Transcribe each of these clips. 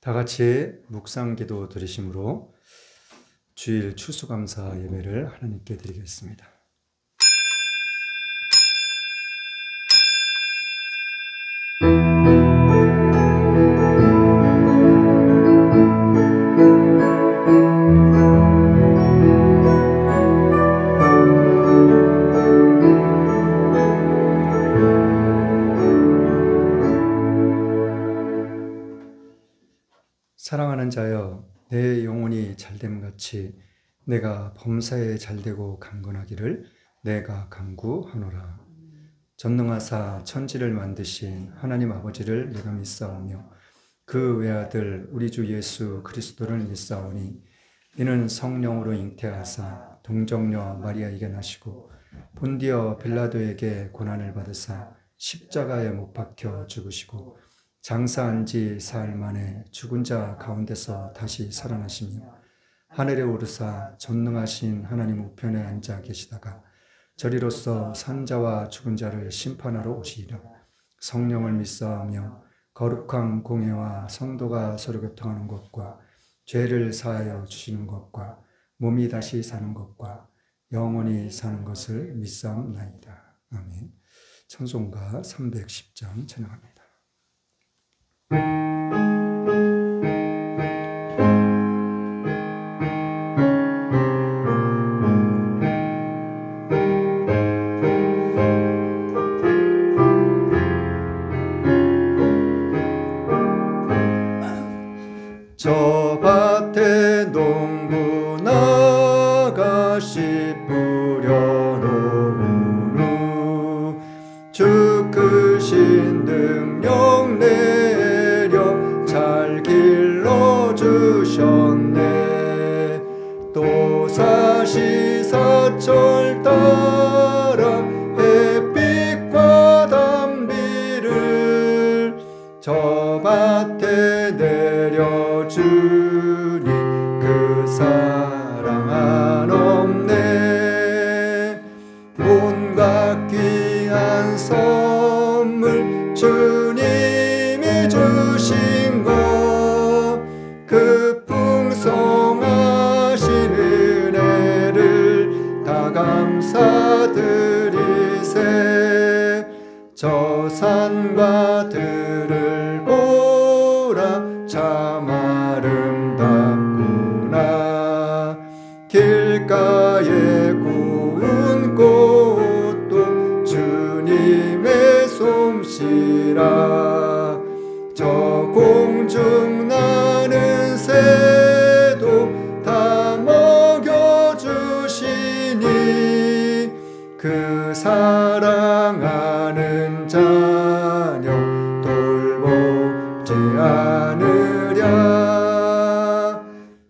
다 같이 묵상기도 드리심으로 주일 추수감사 예배를 하나님께 드리겠습니다. 사랑하는 자여, 내 영혼이 잘됨같이 내가 범사에 잘되고 강건하기를 내가 간구하노라. 전능하사 천지를 만드신 하나님 아버지를 내가 믿사오며 그 외아들 우리 주 예수 그리스도를 믿사오니 이는 성령으로 잉태하사 동정녀 마리아에게 나시고 본디어 빌라도에게 고난을 받으사 십자가에 못 박혀 죽으시고 장사한 지 사흘 만에 죽은 자 가운데서 다시 살아나시며 하늘에 오르사 전능하신 하나님 우편에 앉아 계시다가 저리로서 산 자와 죽은 자를 심판하러 오시리라. 성령을 믿사오며 거룩한 공회와 성도가 서로 교통하는 것과 죄를 사하여 주시는 것과 몸이 다시 사는 것과 영원히 사는 것을 믿사옵나이다. 아멘. 찬송가 310장 찬양합니다. 저 밭에 농부 나가시 뿌려놓은 후 주 크신 능력 내려 잘 길러주셨네. 또 사시사철 따라 햇빛과 단비를 저 밭에 내려주니 그 사랑 한없네. 온갖 귀한 선물 주님이 주신 것 그 풍성하신 은혜를 다 감사드리세. 저 산과 들을 보라 참 아름답구나. 길가에 고운 꽃도 주님의 솜씨라. 저 공중 나는 새도 다 먹여주시니 그 사랑하는 자녀 돌보지 않으랴.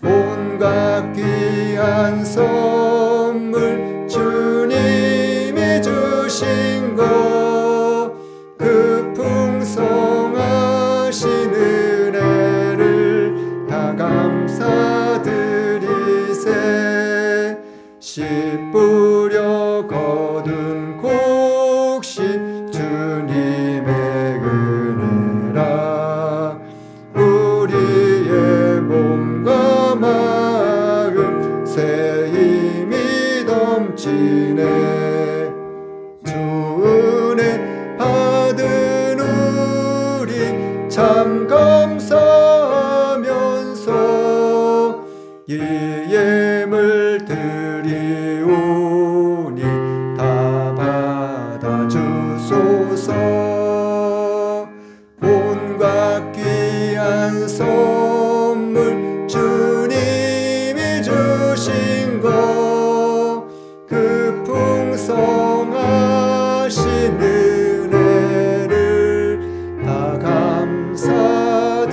온갖 귀한 선물 주님이 주신 것 그 풍성하신 은혜를 다 감사드리세. 씨 뿌려 거둔 곡식 주님의 은혜라. 우리의 몸과 마음 새 힘이 넘치네. 주 은혜 받은 우리 참 감사하면서 이 예물 드리오니 다 받아주소서. 온갖 귀한 선물 주님이 주신 것 그 풍성하신 은혜를 다 감사드리세.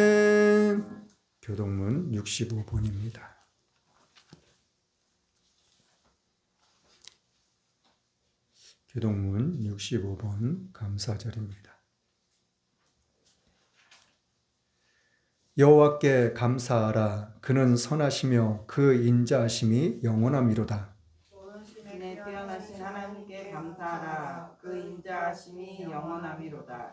아멘. 교동문 65번입니다. 교동문 65번 감사절입니다. 여호와께 감사하라. 그는 선하시며 그 인자하심이 영원함이로다. 하나님께 감사하라. 그 인자하심이 영원하미로다.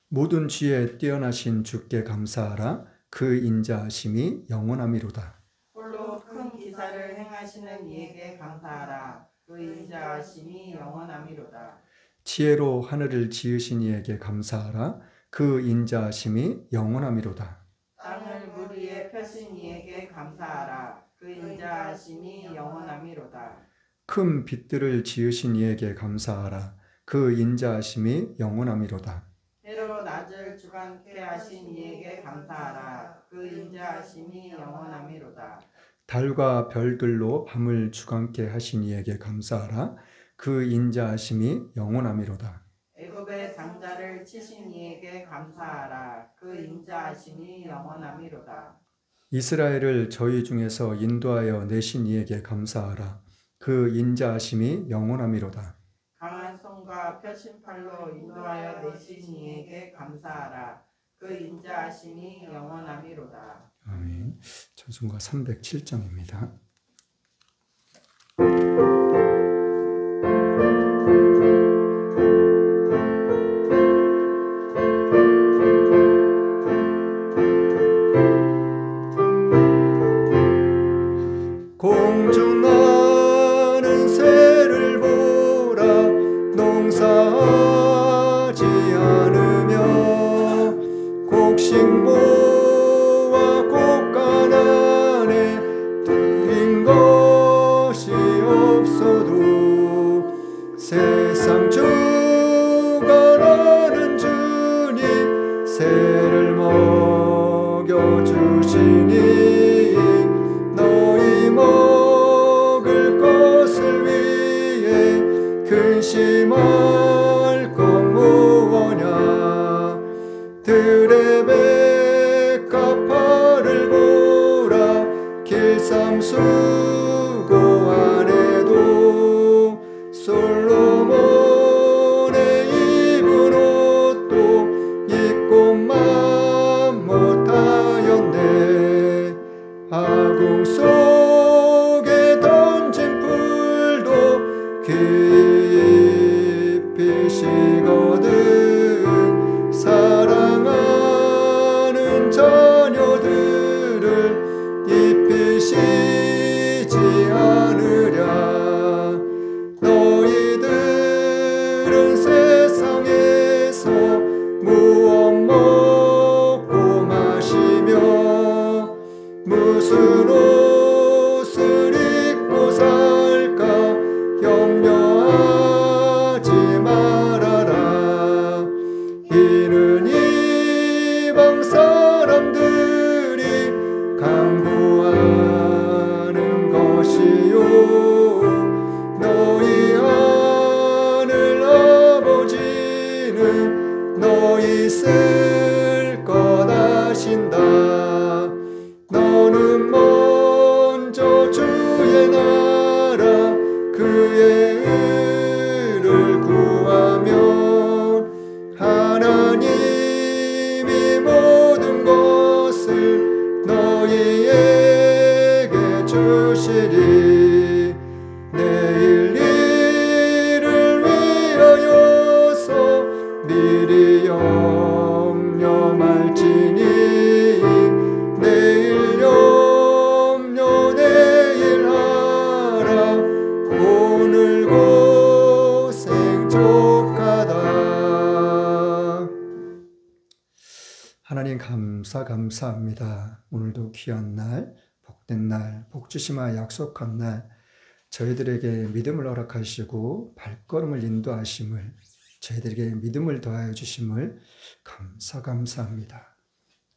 모든 지혜에 뛰어나신 주께 감사하라. 그 인자하심이 영원하미로다. 홀로 큰 기사를 행하시는 이에게 감사하라. 그 인자하심이 영원하미로다. 지혜로 하늘을 지으신 이에게 감사하라. 그 인자하심이 영원하미로다. 땅을 물 위에 펴신 이에게 감사하라. 그 인자하심이 영원하미로다. 큰 빛들을 지으신 이에게 감사하라. 그 인자하심이 영원하미로다. 해로 낮을 주관케 하신 이에게 감사하라. 그 인자하심이 영원하미로다. 달과 별들로 밤을 주관케 하신 이에게 감사하라. 그 인자하심이 영원하미로다. 애굽의 장자를 치신 이에게 감사하라. 그 인자하심이 영원하미로다. 이스라엘을 저희 중에서 인도하여 내신 이에게 감사하라. 그 인자하심이 영원하미로다. 강한 손과 펴신 팔로 인도하여 내신 이에게 감사하라. 그 인자하심이 영원하미로다. 아멘. 찬송가 307장입니다. 공중 나는 새를 보라. 농사하지 않으며 곡식모와 곡간 안에 들인 것이 없어도 세상 주관하는 주님 새를 먹여주시니 너희 먹을 것을 위해 근심할 것 무엇냐. 들의 백합화를 보라. 길삼수고 안에도 솔로몬의 입은 옷도 입고만 못하였네. 아궁 속에 던진 풀도 깊이 식거든 사랑하는 자녀들을 입히시지 않으랴. 너희들은 세상에서 무엇 먹고 마시며 무슨 옷을 입고 살까 염려하지 말아라. 이는 이방 사람들이 강구하는 것이요 너희 하늘 아버지는 너희 쓸 것 아신다. 너는 먼저 주의 나라 그의 의를 구하면 하나님이 모든 것을 너희에게 주시리. 내일 일을 위하여서 미리 염려 말지니 내일 염려 내일 하라. 오늘 고생 족하다. 하나님 감사합니다. 오늘도 귀한 날, 복된 날, 복주심과 약속한 날 저희들에게 믿음을 허락하시고 발걸음을 인도하심을 저희들에게 믿음을 더하여 주심을 감사합니다.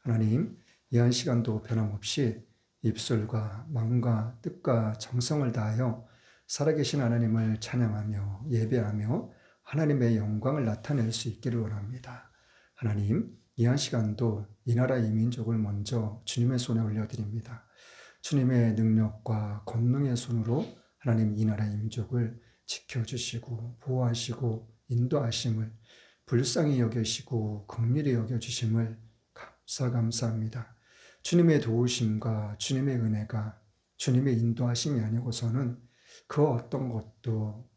하나님 이 한 시간도 변함없이 입술과 마음과 뜻과 정성을 다하여 살아계신 하나님을 찬양하며 예배하며 하나님의 영광을 나타낼 수 있기를 원합니다. 하나님 이 한 시간도 이 나라 이 민족을 먼저 주님의 손에 올려드립니다. 주님의 능력과 권능의 손으로 하나님 이 나라 이 민족을 지켜주시고 보호하시고 인도하심을 불쌍히 여기시고 긍휼히 여겨주심을 감사합니다. 주님의 도우심과 주님의 은혜가 주님의 인도하심이 아니고서는 그 어떤 것도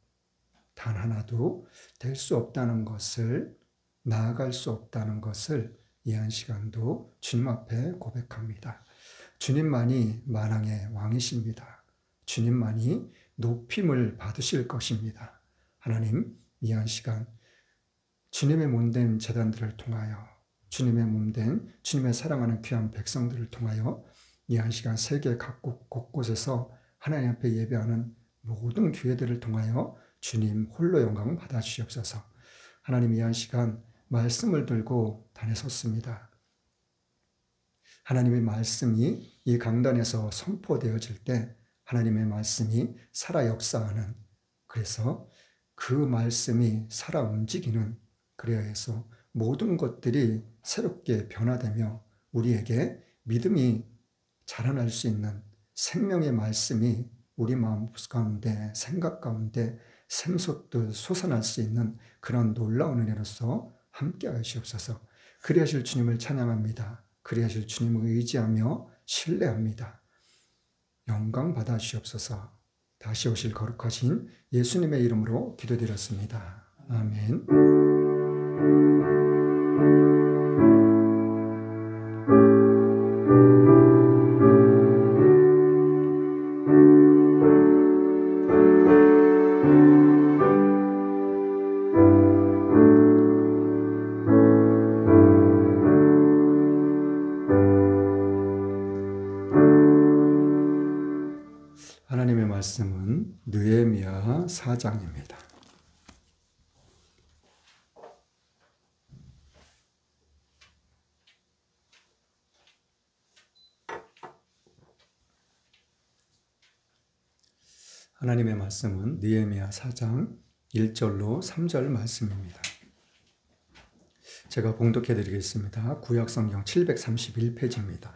단 하나도 될 수 없다는 것을, 나아갈 수 없다는 것을 이 한 시간도 주님 앞에 고백합니다. 주님만이 만왕의 왕이십니다. 주님만이 높임을 받으실 것입니다. 하나님, 이 한 시간 주님의 몸된 제단들을 통하여, 주님의 몸된 주님의 사랑하는 귀한 백성들을 통하여 이 한 시간 세계 각국 곳곳에서 하나님 앞에 예배하는 모든 교회들을 통하여 주님 홀로 영광 받아주시옵소서. 하나님, 이 한 시간 말씀을 들고 단에 섰습니다. 하나님의 말씀이 이 강단에서 선포되어질 때 하나님의 말씀이 살아 역사하는, 그래서 그 말씀이 살아 움직이는, 그래야 해서 모든 것들이 새롭게 변화되며 우리에게 믿음이 자라날 수 있는 생명의 말씀이 우리 마음 가운데, 생각 가운데 샘솟듯 솟아날 수 있는 그런 놀라운 은혜로서 함께 하시옵소서. 그리하실 주님을 찬양합니다. 그리하실 주님을 의지하며 신뢰합니다. 영광 받아 주시옵소서. 다시 오실 거룩하신 예수님의 이름으로 기도드렸습니다. 아멘. 하나님의 말씀은 느헤미야 4장입니다. 하나님의 말씀은 느헤미야 4장 1절로 3절 말씀입니다. 제가 봉독해 드리겠습니다. 구약성경 731페이지입니다.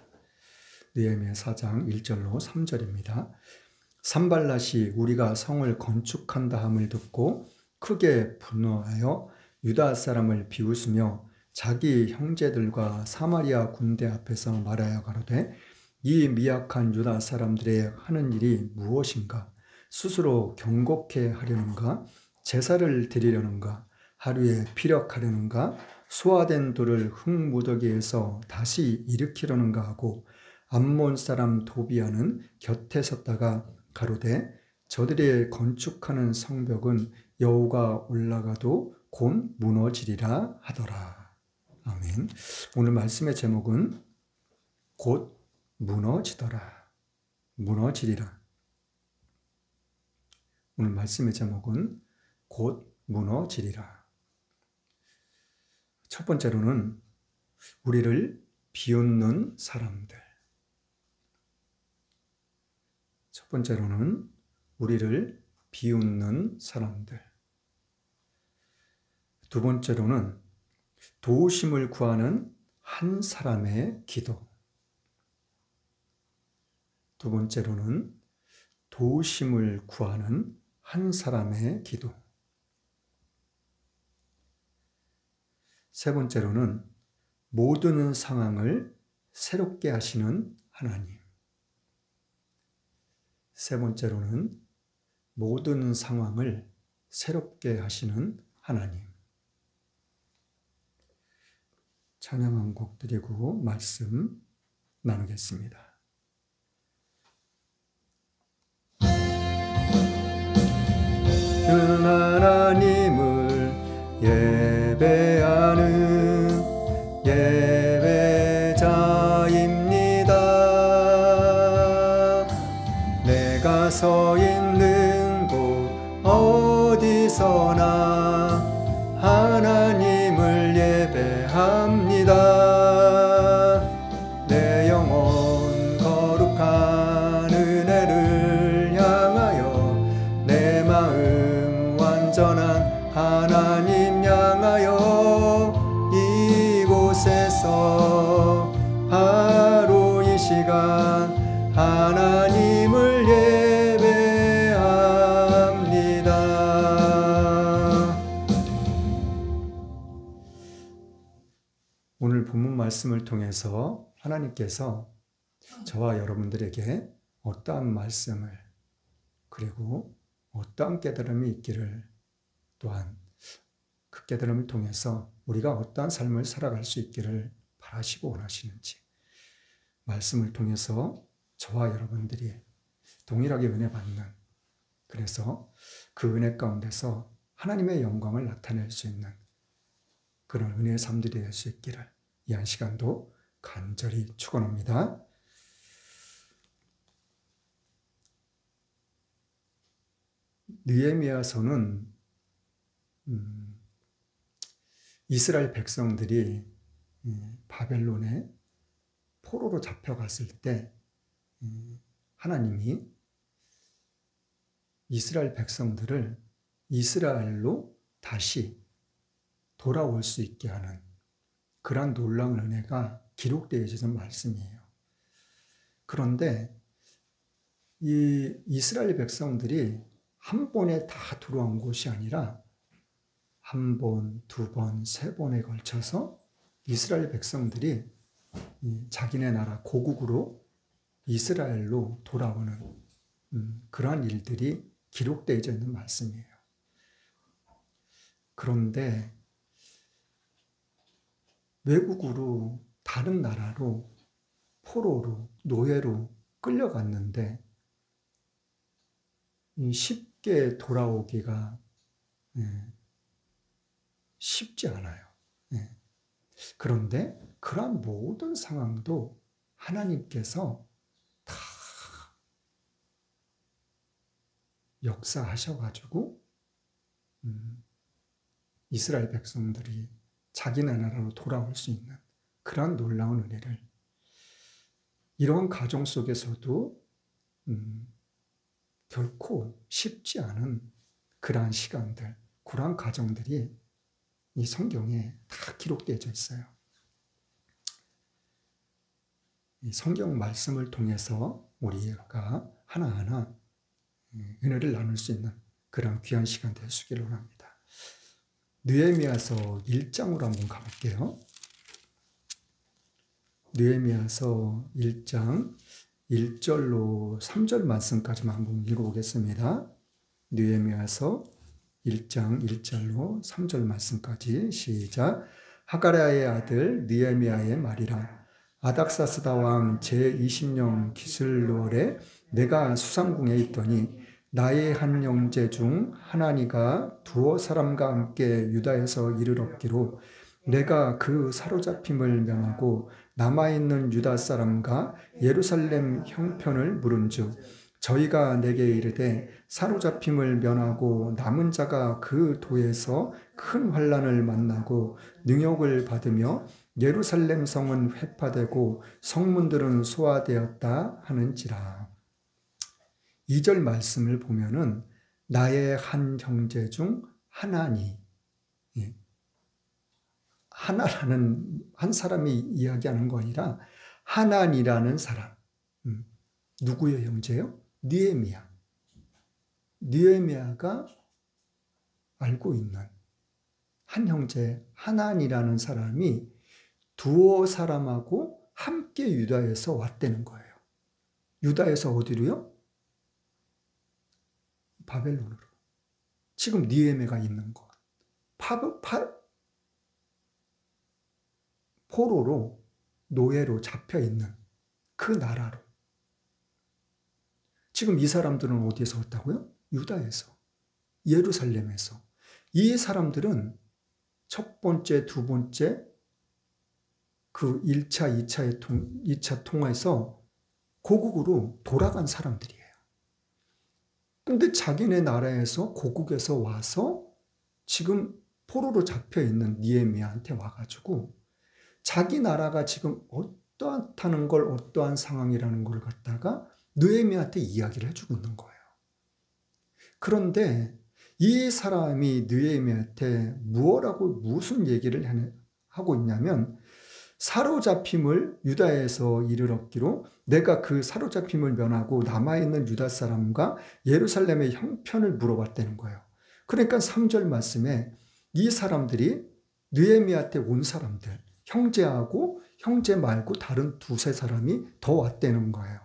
느헤미야 4장 1절로 3절입니다. 산발랏이 우리가 성을 건축한다 함을 듣고 크게 분노하여 유다 사람을 비웃으며 자기 형제들과 사마리아 군대 앞에서 말하여 가로되 이 미약한 유다 사람들의 하는 일이 무엇인가? 스스로 경곡해 하려는가? 제사를 드리려는가? 하루에 피력하려는가? 소화된 돌을 흙무더기에서 다시 일으키려는가 하고 암몬 사람 도비아는 곁에 섰다가 가로되 저들이 건축하는 성벽은 여호가 올라가도 곧 무너지리라 하더라. 아멘. 오늘 말씀의 제목은 곧 무너지더라. 무너지리라. 오늘 말씀의 제목은 곧 무너지리라. 첫 번째로는 우리를 비웃는 사람들. 첫 번째로는 우리를 비웃는 사람들. 두 번째로는 도우심을 구하는 한 사람의 기도. 두 번째로는 도우심을 구하는 한 사람의 기도. 세 번째로는 모든 상황을 새롭게 하시는 하나님. 세 번째로는 모든 상황을 새롭게 하시는 하나님. 찬양 한 곡 드리고 말씀 나누겠습니다. 하나님을 예배하는 예배자입니다. 내가 서 있는 곳 어디서나 하나님을 예배합니다. 내 영혼 거룩한 은혜를 향하여 내 마음 완전한 하나님 향하여 이곳에서 바로 이 시간 하나님을 예배합니다. 오늘 본문 말씀을 통해서 하나님께서 저와 여러분들에게 어떠한 말씀을, 그리고 어떠한 깨달음이 있기를 또한 그 깨달음을 통해서 우리가 어떠한 삶을 살아갈 수 있기를 바라시고 원하시는지 말씀을 통해서 저와 여러분들이 동일하게 은혜 받는, 그래서 그 은혜 가운데서 하나님의 영광을 나타낼 수 있는 그런 은혜의 삶들이 될 수 있기를 이 한 시간도 간절히 축원합니다. 느헤미야서는 이스라엘 백성들이 바벨론에 포로로 잡혀갔을 때 하나님이 이스라엘 백성들을 이스라엘로 다시 돌아올 수 있게 하는 그러한 놀라운 은혜가 기록되어지는 말씀이에요. 그런데 이 이스라엘 백성들이 한 번에 다 돌아온 것이 아니라 한 번, 두 번, 세 번에 걸쳐서 이스라엘 백성들이 자기네 나라 고국으로 이스라엘로 돌아오는 그러한 일들이 기록되어져 있는 말씀이에요. 그런데 외국으로 다른 나라로 포로로 노예로 끌려갔는데 쉽게 돌아오기가 쉽지 않아요. 그런데 그러한 모든 상황도 하나님께서 다 역사하셔가지고 이스라엘 백성들이 자기네 나라로 돌아올 수 있는 그러한 놀라운 은혜를, 이런 가정 속에서도 결코 쉽지 않은 그러한 시간들, 그러한 가정들이 이 성경에 다 기록되어져 있어요. 이 성경 말씀을 통해서 우리가 하나하나 은혜를 나눌 수 있는 그런 귀한 시간 될 수 있기를 원합니다. 느헤미야서 1장으로 한번 가볼게요. 느헤미야서 1장 1절로 3절 말씀까지만 한번 읽어보겠습니다. 느헤미야서 1장 1절로 3절 말씀까지 시작. 하가랴의 아들 느헤미야의 말이라. 아닥사스다 왕 제20년 기슬월에 내가 수상궁에 있더니 나의 한 형제 중 하나니가 두어 사람과 함께 유다에서 이르렀기로 내가 그 사로잡힘을 면하고 남아있는 유다 사람과 예루살렘 형편을 물은즉 저희가 내게 이르되 사로잡힘을 면하고 남은 자가 그 도에서 큰 환난을 만나고 능욕을 받으며 예루살렘 성은 회파되고 성문들은 소화되었다 하는지라. 2절 말씀을 보면은 나의 한 형제 중 하나니, 하나라는 한 사람이 이야기하는 거 아니라 하나니라는 사람. 누구의 형제요? 느헤미야. 느헤미야가 알고 있는 한 형제 하나니라는 사람이 두어 사람하고 함께 유다에서 왔다는 거예요. 유다에서 어디로요? 바벨론으로. 지금 느헤미야가 있는 곳. 포로로 노예로 잡혀 있는 그 나라로. 지금 이 사람들은 어디에서 왔다고요? 유다에서, 예루살렘에서. 이 사람들은 첫 번째, 두 번째 그 1차, 2차 통화에서 고국으로 돌아간 사람들이에요. 근데 자기네 나라에서 고국에서 와서 지금 포로로 잡혀 있는 느헤미야한테 와가지고 자기 나라가 지금 어떠하다는 걸, 어떠한 상황이라는 걸 갖다가 느헤미야한테 이야기를 해주고 있는 거예요. 그런데 이 사람이 느헤미야한테 무슨 얘기를 하고 있냐면 사로잡힘을 유다에서 이르렀기로 내가 그 사로잡힘을 면하고 남아있는 유다 사람과 예루살렘의 형편을 물어봤다는 거예요. 그러니까 3절 말씀에 이 사람들이 느헤미야한테 온 사람들, 형제하고 형제 말고 다른 두세 사람이 더 왔다는 거예요.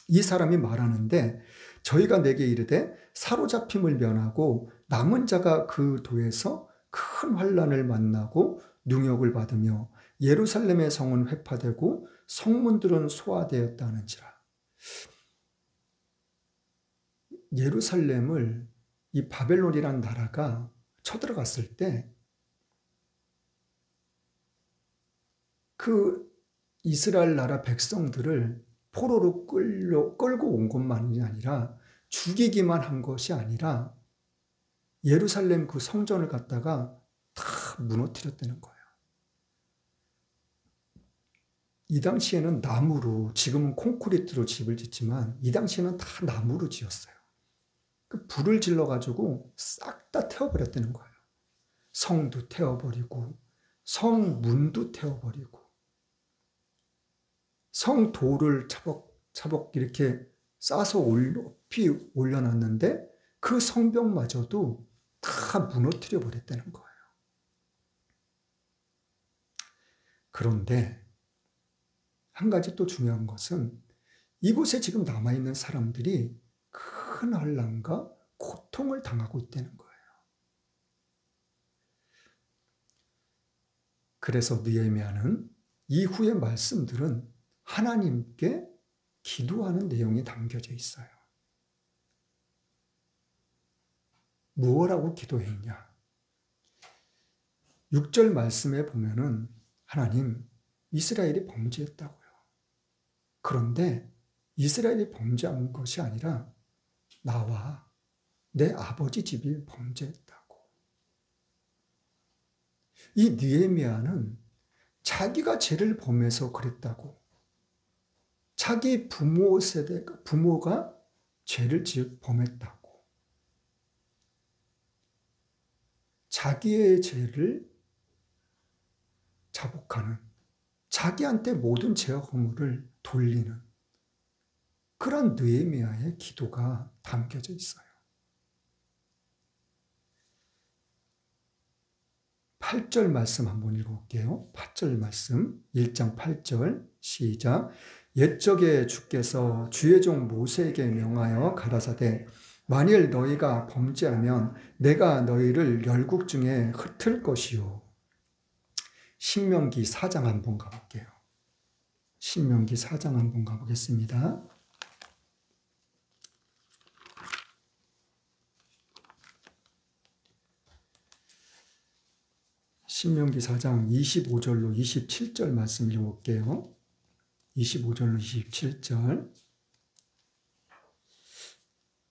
이 사람이 말하는데 저희가 내게 이르되 사로잡힘을 면하고 남은 자가 그 도에서 큰 환난을 만나고 능욕을 받으며 예루살렘의 성은 회파되고 성문들은 소화되었다 하는지라. 예루살렘을 이 바벨론이란 나라가 쳐들어갔을 때 그 이스라엘 나라 백성들을 포로로 끌고 온 것만이 아니라 죽이기만 한 것이 아니라 예루살렘 그 성전을 갖다가 다 무너뜨렸다는 거예요. 이 당시에는 나무로, 지금은 콘크리트로 집을 짓지만 이 당시에는 다 나무로 지었어요. 그 불을 질러가지고 싹 다 태워버렸다는 거예요. 성도 태워버리고 성문도 태워버리고 성도를 차곡차곡 이렇게 싸서 높이 올려놨는데 그 성벽마저도 다 무너뜨려 버렸다는 거예요. 그런데 한 가지 또 중요한 것은 이곳에 지금 남아있는 사람들이 큰 환난과 고통을 당하고 있다는 거예요. 그래서 느헤미야는 이후의 말씀들은 하나님께 기도하는 내용이 담겨져 있어요. 무엇라고 기도했냐? 6절 말씀에 보면은 하나님, 이스라엘이 범죄했다고요. 그런데 이스라엘이 범죄한 것이 아니라 나와 내 아버지 집이 범죄했다고. 이 느헤미야는 자기가 죄를 범해서 그랬다고. 자기 부모가 죄를 범했다고. 자기의 죄를 자복하는, 자기한테 모든 죄와 허물을 돌리는 그런 느헤미야의 기도가 담겨져 있어요. 8절 말씀 한번 읽어볼게요. 8절 말씀, 1장 8절 시작. 옛적에 주께서 주의 종 모세에게 명하여 가라사대 만일 너희가 범죄하면 내가 너희를 열국 중에 흩을 것이요. 신명기 4장 한번 가볼게요. 신명기 4장 한번 가보겠습니다. 신명기 4장 25절로 27절 말씀 읽어볼게요. 25절로 27절.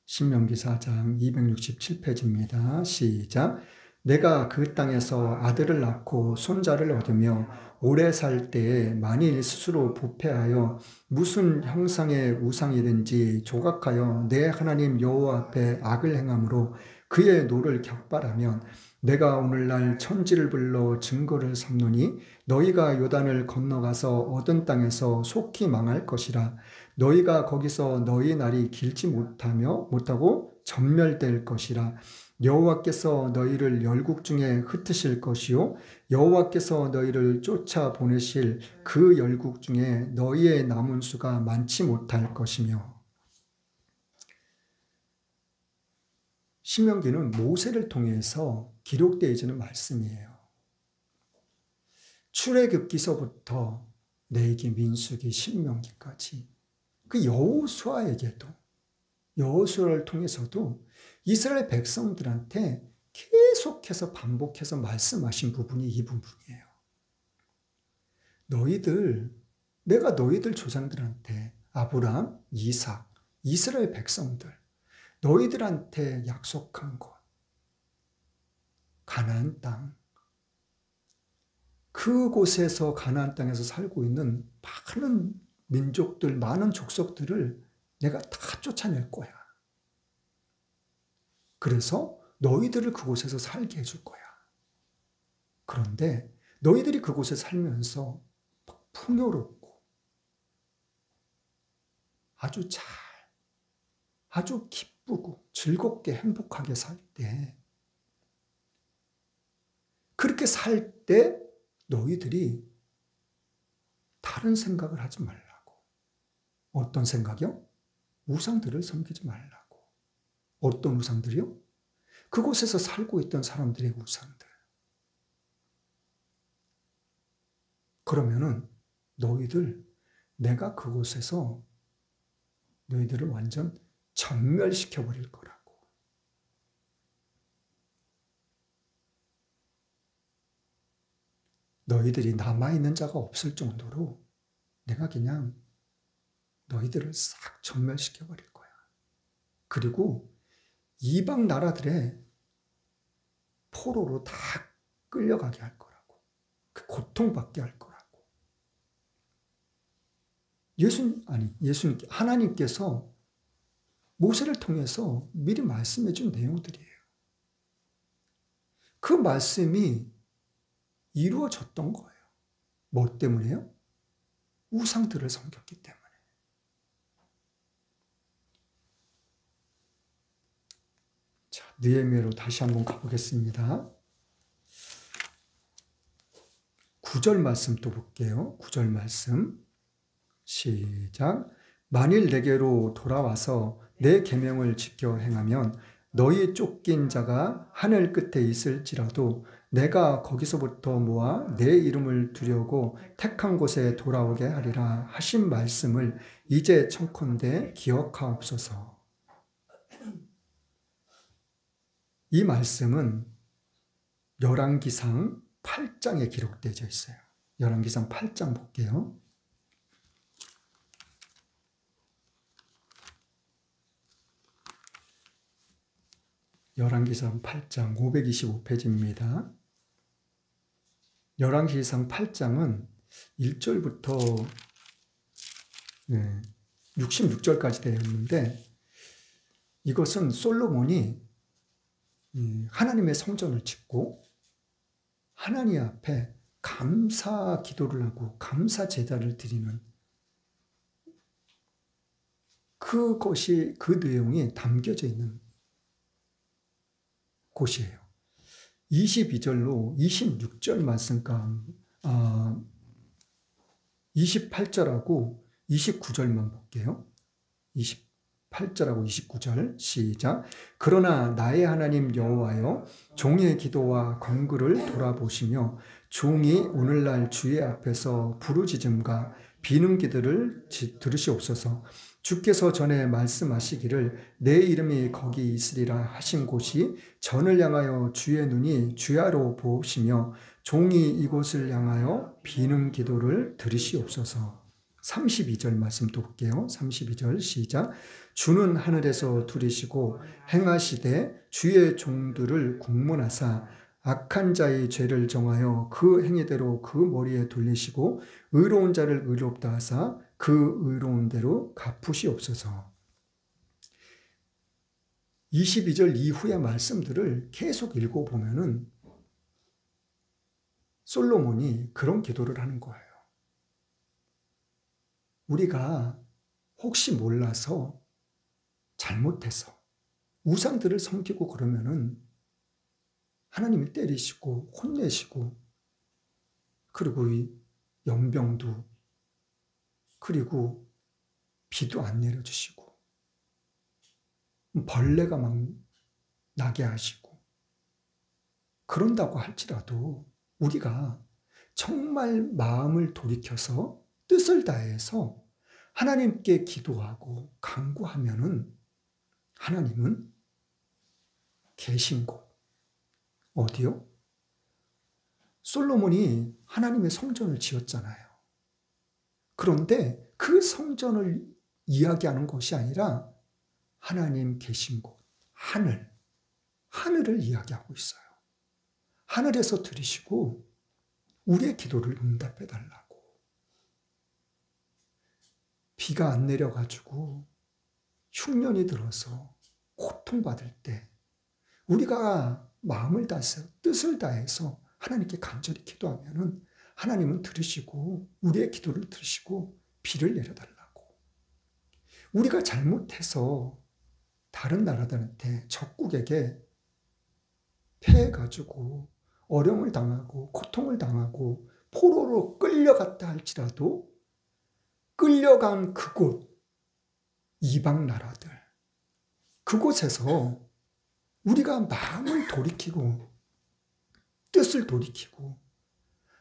신명기 4장 267페이지입니다. 시작. 내가 그 땅에서 아들을 낳고 손자를 얻으며 오래 살 때에 만일 스스로 부패하여 무슨 형상의 우상이든지 조각하여 내 하나님 여호와 앞에 악을 행함으로 그의 노를 격발하면 내가 오늘날 천지를 불러 증거를 삼노니 너희가 요단을 건너가서 얻은 땅에서 속히 망할 것이라. 너희가 거기서 너희 날이 길지 못하고 전멸될 것이라. 여호와께서 너희를 열국 중에 흩으실 것이요 여호와께서 너희를 쫓아 보내실 그 열국 중에 너희의 남은 수가 많지 못할 것이며. 신명기는 모세를 통해서 기록되어지는 말씀이에요. 출애굽기서부터 레위기, 민수기, 신명기까지 그 여호수아에게도 여호수아를 통해서도 이스라엘 백성들한테 계속해서 반복해서 말씀하신 부분이 이 부분이에요. 내가 너희들 조상들한테 아브라함, 이삭, 이스라엘 백성들 너희들한테 약속한 것, 가나안 땅, 그곳에서 가나안 땅에서 살고 있는 많은 민족들, 많은 족속들을 내가 다 쫓아낼 거야. 그래서 너희들을 그곳에서 살게 해줄 거야. 그런데 너희들이 그곳에 살면서 풍요롭고 아주 기쁘고 즐겁게 행복하게 살 때, 그렇게 살 때 너희들이 다른 생각을 하지 말라고. 어떤 생각이요? 우상들을 섬기지 말라고. 어떤 우상들이요? 그곳에서 살고 있던 사람들의 우상들. 그러면은 너희들, 내가 그곳에서 너희들을 완전 전멸시켜버릴 거라고. 너희들이 남아있는 자가 없을 정도로 내가 그냥 너희들을 싹 전멸시켜버릴 거야. 그리고 이방 나라들의 포로로 다 끌려가게 할 거라고. 그 고통받게 할 거라고. 하나님께서 모세를 통해서 미리 말씀해 준 내용들이에요. 그 말씀이 이루어졌던 거예요. 뭐 때문에요? 우상들을 섬겼기 때문에. 자, 느헤미야로 다시 한번 가보겠습니다. 9절 말씀 또 볼게요. 9절 말씀. 시작. 만일 내게로 돌아와서 내 계명을 지켜 행하면 너희 쫓긴 자가 하늘 끝에 있을지라도 내가 거기서부터 모아 내 이름을 두려고 택한 곳에 돌아오게 하리라 하신 말씀을 이제 청컨대 기억하옵소서. 이 말씀은 열왕기상 8장에 기록되어 있어요. 열왕기상 8장 볼게요. 열왕기상 8장 525페이지입니다. 열왕기상 8장은 1절부터 66절까지 되어 있는데 이것은 솔로몬이 하나님의 성전을 짓고 하나님 앞에 감사 기도를 하고 감사 제단을 드리는 그것이 그 내용이 담겨져 있는 곳이에요. 22절로 26절 말씀과 28절하고 29절만 볼게요. 28절하고 29절 시작. 그러나 나의 하나님 여호와여 종의 기도와 간구를 돌아보시며 종이 오늘날 주의 앞에서 부르짖음과 비는기들을 들으시옵소서. 주께서 전에 말씀하시기를 내 이름이 거기 있으리라 하신 곳이 전을 향하여 주의 눈이 주야로 보시며 종이 이곳을 향하여 비는 기도를 들으시옵소서. 32절 말씀 또 볼게요. 32절 시작. 주는 하늘에서 두리시고 행하시되 주의 종들을 국문하사 악한 자의 죄를 정하여 그 행위대로 그 머리에 돌리시고 의로운 자를 의롭다 하사 그 의로운 대로 갚으시옵소서. 22절 이후의 말씀들을 계속 읽어보면은 솔로몬이 그런 기도를 하는 거예요. 우리가 혹시 몰라서 잘못해서 우상들을 섬기고 그러면은 하나님이 때리시고 혼내시고 그리고 이 연병도 그리고 비도 안 내려주시고 벌레가 막 나게 하시고 그런다고 할지라도 우리가 정말 마음을 돌이켜서 뜻을 다해서 하나님께 기도하고 간구하면은 하나님은 계신 곳 어디요? 솔로몬이 하나님의 성전을 지었잖아요. 그런데 그 성전을 이야기하는 것이 아니라 하나님 계신 곳, 하늘을 이야기하고 있어요. 하늘에서 들으시고 우리의 기도를 응답해 달라고. 비가 안 내려가지고 흉년이 들어서 고통받을 때 우리가 마음을 다해서 뜻을 다해서 하나님께 간절히 기도하면은 하나님은 들으시고 우리의 기도를 들으시고 비를 내려달라고. 우리가 잘못해서 다른 나라들한테 적국에게 패해가지고 어려움을 당하고 고통을 당하고 포로로 끌려갔다 할지라도 끌려간 그곳 이방 나라들 그곳에서 우리가 마음을 돌이키고 뜻을 돌이키고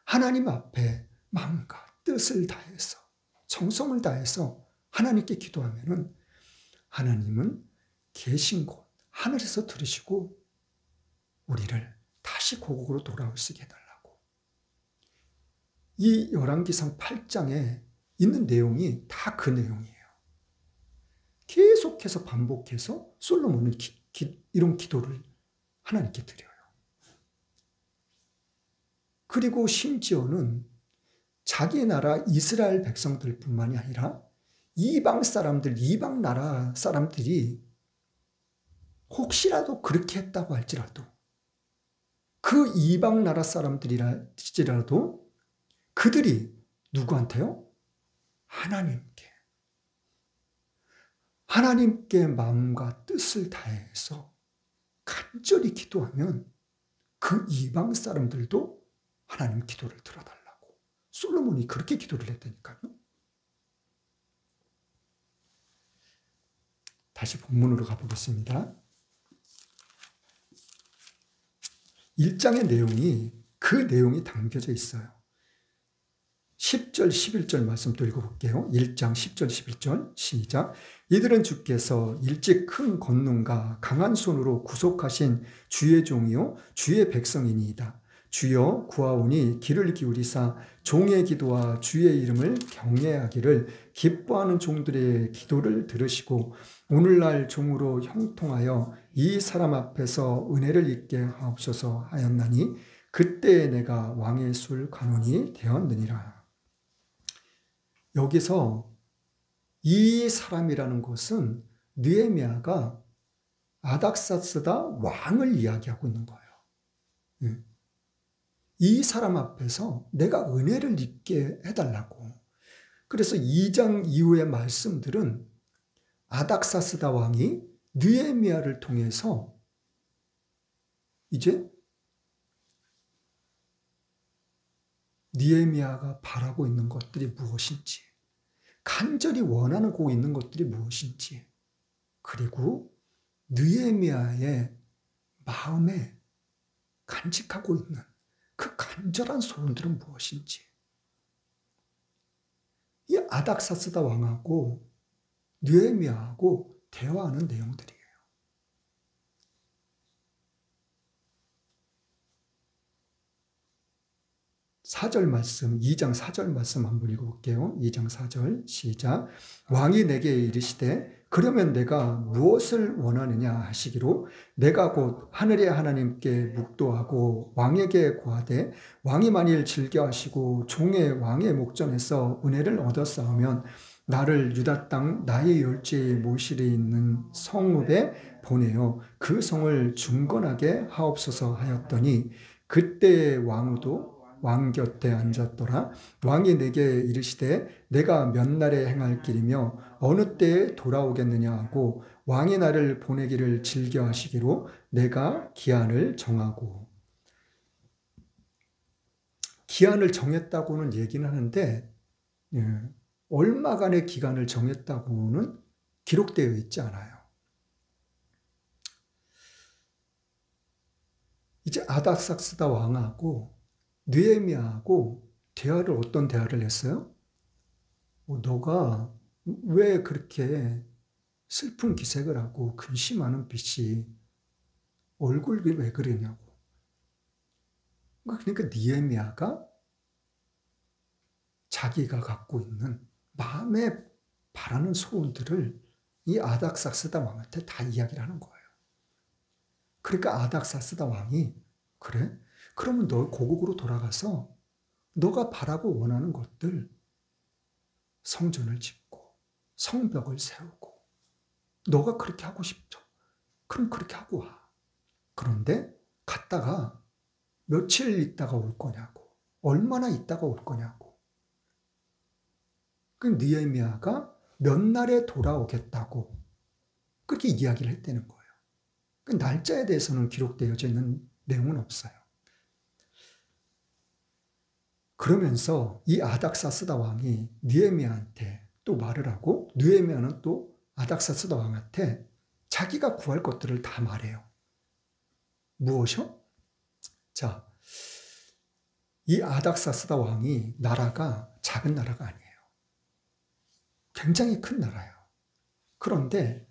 하나님 앞에 마음과 뜻을 다해서 정성을 다해서 하나님께 기도하면은 하나님은 계신 곳 하늘에서 들으시고 우리를 다시 고국으로 돌아올 수 있게 해달라고. 이 열왕기상 8장에 있는 내용이 다 그 내용이에요. 계속해서 반복해서 솔로몬은 이런 기도를 하나님께 드려요. 그리고 심지어는 자기 나라 이스라엘 백성들뿐만이 아니라 이방 사람들, 이방 나라 사람들이 혹시라도 그렇게 했다고 할지라도 그 이방 나라 사람들이라도 그들이 누구한테요? 하나님께 마음과 뜻을 다해서 간절히 기도하면 그 이방 사람들도 하나님 기도를 들어달라고. 솔로몬이 그렇게 기도를 했다니까요. 다시 본문으로 가보겠습니다. 1장의 내용이 그 내용이 담겨져 있어요. 10절, 11절 말씀 또 읽어볼게요. 1장 10절, 11절 시작. 이들은 주께서 일찍 큰 권능과 강한 손으로 구속하신 주의 종이요 주의 백성이니이다. 주여 구하오니 귀를 기울이사 종의 기도와 주의 이름을 경외하기를 기뻐하는 종들의 기도를 들으시고 오늘날 종으로 형통하여 이 사람 앞에서 은혜를 입게 하옵소서 하였나니 그때 내가 왕의 술 간원이 되었느니라. 여기서 이 사람이라는 것은 느헤미야가 아닥사스다 왕을 이야기하고 있는 거예요. 이 사람 앞에서 내가 은혜를 입게 해달라고. 그래서 2장 이후의 말씀들은 아닥사스다 왕이 느헤미야를 통해서 이제 느헤미야가 바라고 있는 것들이 무엇인지, 간절히 원하고 있는 것들이 무엇인지, 그리고 느헤미야의 마음에 간직하고 있는 그 간절한 소원들은 무엇인지, 이 아닥사스다 왕하고 느헤미야하고 대화하는 내용들이에요. 4절 말씀, 2장 4절 말씀 한번 읽어볼게요. 2장 4절 시작. 왕이 내게 이르시되 그러면 내가 무엇을 원하느냐 하시기로 내가 곧 하늘의 하나님께 묵도하고 왕에게 구하되 왕이 만일 즐겨하시고 종의 왕의 목전에서 은혜를 얻었사오면 나를 유다 땅 나의 열지의 모실에 있는 성읍에 보내어 그 성을 중건하게 하옵소서 하였더니 그때 왕후도 왕 곁에 앉았더라. 왕이 내게 이르시되 내가 몇 날에 행할 길이며 어느 때에 돌아오겠느냐 하고 왕이 나를 보내기를 즐겨하시기로 내가 기한을 정하고. 기한을 정했다고는 얘기는 하는데 얼마간의 기간을 정했다고는 기록되어 있지 않아요. 이제 아닥사스다 왕하고 느헤미야하고 어떤 대화를 했어요? 너가 왜 그렇게 슬픈 기색을 하고 근심하는 빛이 얼굴이 왜 그러냐고. 그러니까 느헤미야가 자기가 갖고 있는 마음에 바라는 소원들을 이 아닥사스다 왕한테 다 이야기를 하는 거예요. 그러니까 아닥사스다 왕이 그래? 그러면 너 고국으로 돌아가서 너가 바라고 원하는 것들 성전을 짓고 성벽을 세우고 너가 그렇게 하고 싶죠. 그럼 그렇게 하고 와. 그런데 갔다가 며칠 있다가 올 거냐고. 얼마나 있다가 올 거냐고. 그 느헤미야가 몇 날에 돌아오겠다고 그렇게 이야기를 했다는 거예요. 그 날짜에 대해서는 기록되어져 있는 내용은 없어요. 그러면서 이 아닥사스다 왕이 느헤미야한테 또 말을 하고 느헤미야는 또 아닥사스다 왕한테 자기가 구할 것들을 다 말해요. 무엇이요? 자, 이 아닥사스다 왕이 나라가 작은 나라가 아니에요. 굉장히 큰 나라예요. 그런데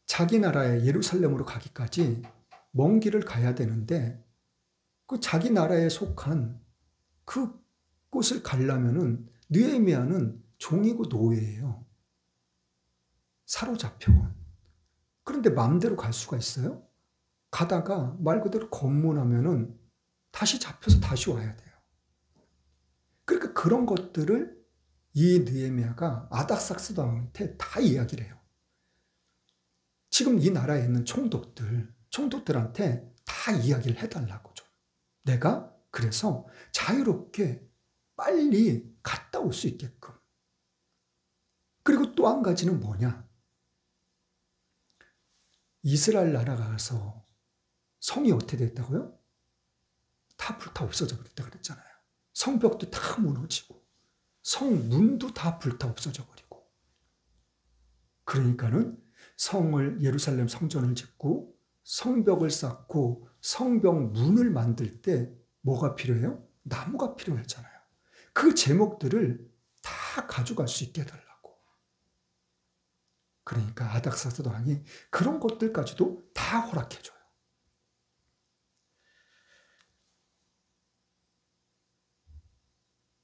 자기 나라의 예루살렘으로 가기까지 먼 길을 가야 되는데 그 자기 나라에 속한 그 곳을 가려면은 느헤미야는 종이고 노예예요. 사로잡혀온. 그런데 마음대로 갈 수가 있어요? 가다가 말 그대로 검문하면은 다시 잡혀서 다시 와야 돼요. 그러니까 그런 것들을 이 느헤미야가 아닥사스다 왕한테 다 이야기를 해요. 지금 이 나라에 있는 총독들한테 다 이야기를 해달라고 좀. 내가 그래서 자유롭게 빨리 갔다 올 수 있게끔. 그리고 또 한 가지는 뭐냐? 이스라엘 나라가 가서 성이 어떻게 됐다고요? 다 불타 없어져 버렸다 그랬잖아요. 성벽도 다 무너지고 성문도 다 불타 없어져 버리고. 그러니까는 성을 예루살렘 성전을 짓고 성벽을 쌓고 성벽 문을 만들 때 뭐가 필요해요? 나무가 필요하잖아요. 그 제목들을 다 가져갈 수 있게 해달라고. 그러니까 아닥사스다 왕이 그런 것들까지도 다 허락해줘요.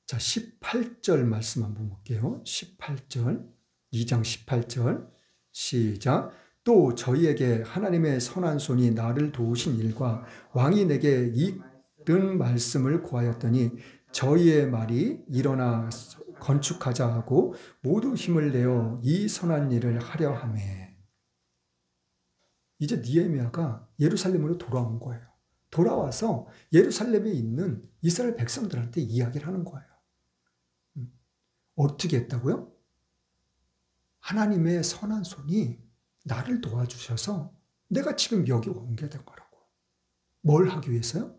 자, 18절 말씀 한번 볼게요. 18절, 2장 18절 시작. 또 저희에게 하나님의 선한 손이 나를 도우신 일과 왕이 내게 이른 말씀을 구하였더니 저희의 말이 일어나 건축하자 하고 모두 힘을 내어 이 선한 일을 하려 하매. 이제 느헤미야가 예루살렘으로 돌아온 거예요. 돌아와서 예루살렘에 있는 이스라엘 백성들한테 이야기를 하는 거예요. 어떻게 했다고요? 하나님의 선한 손이 나를 도와주셔서 내가 지금 여기 오게 된 거라고. 뭘 하기 위해서요?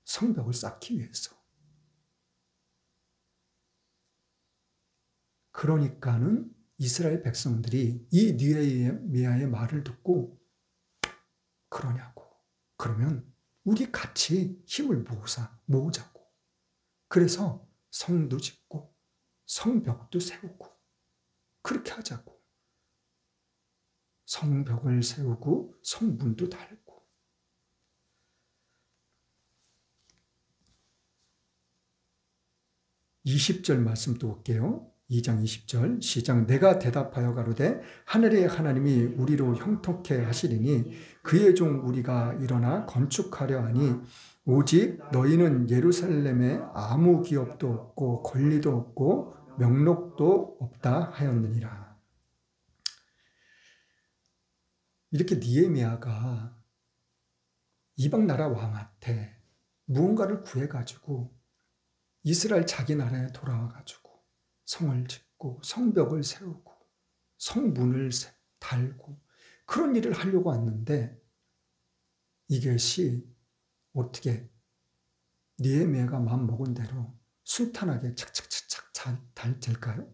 성벽을 쌓기 위해서. 그러니까는 이스라엘 백성들이 이 느헤미야의 말을 듣고 그러냐고. 그러면 우리 같이 힘을 모으자고. 그래서 성도 짓고 성벽도 세우고 그렇게 하자고. 성벽을 세우고 성문도 달고. (20절) 말씀 또 볼게요. 2장 20절 시작. 내가 대답하여 가로되 하늘의 하나님이 우리로 형통케 하시리니 그의 종 우리가 일어나 건축하려 하니 오직 너희는 예루살렘에 아무 기업도 없고 권리도 없고 명록도 없다 하였느니라. 이렇게 느헤미야가 이방 나라 왕한테 무언가를 구해가지고 이스라엘 자기 나라에 돌아와가지고 성을 짓고 성벽을 세우고 성문을 달고 그런 일을 하려고 왔는데 이것이 어떻게 느헤미야가 마음먹은 대로 순탄하게 착착착착 잘 될까요?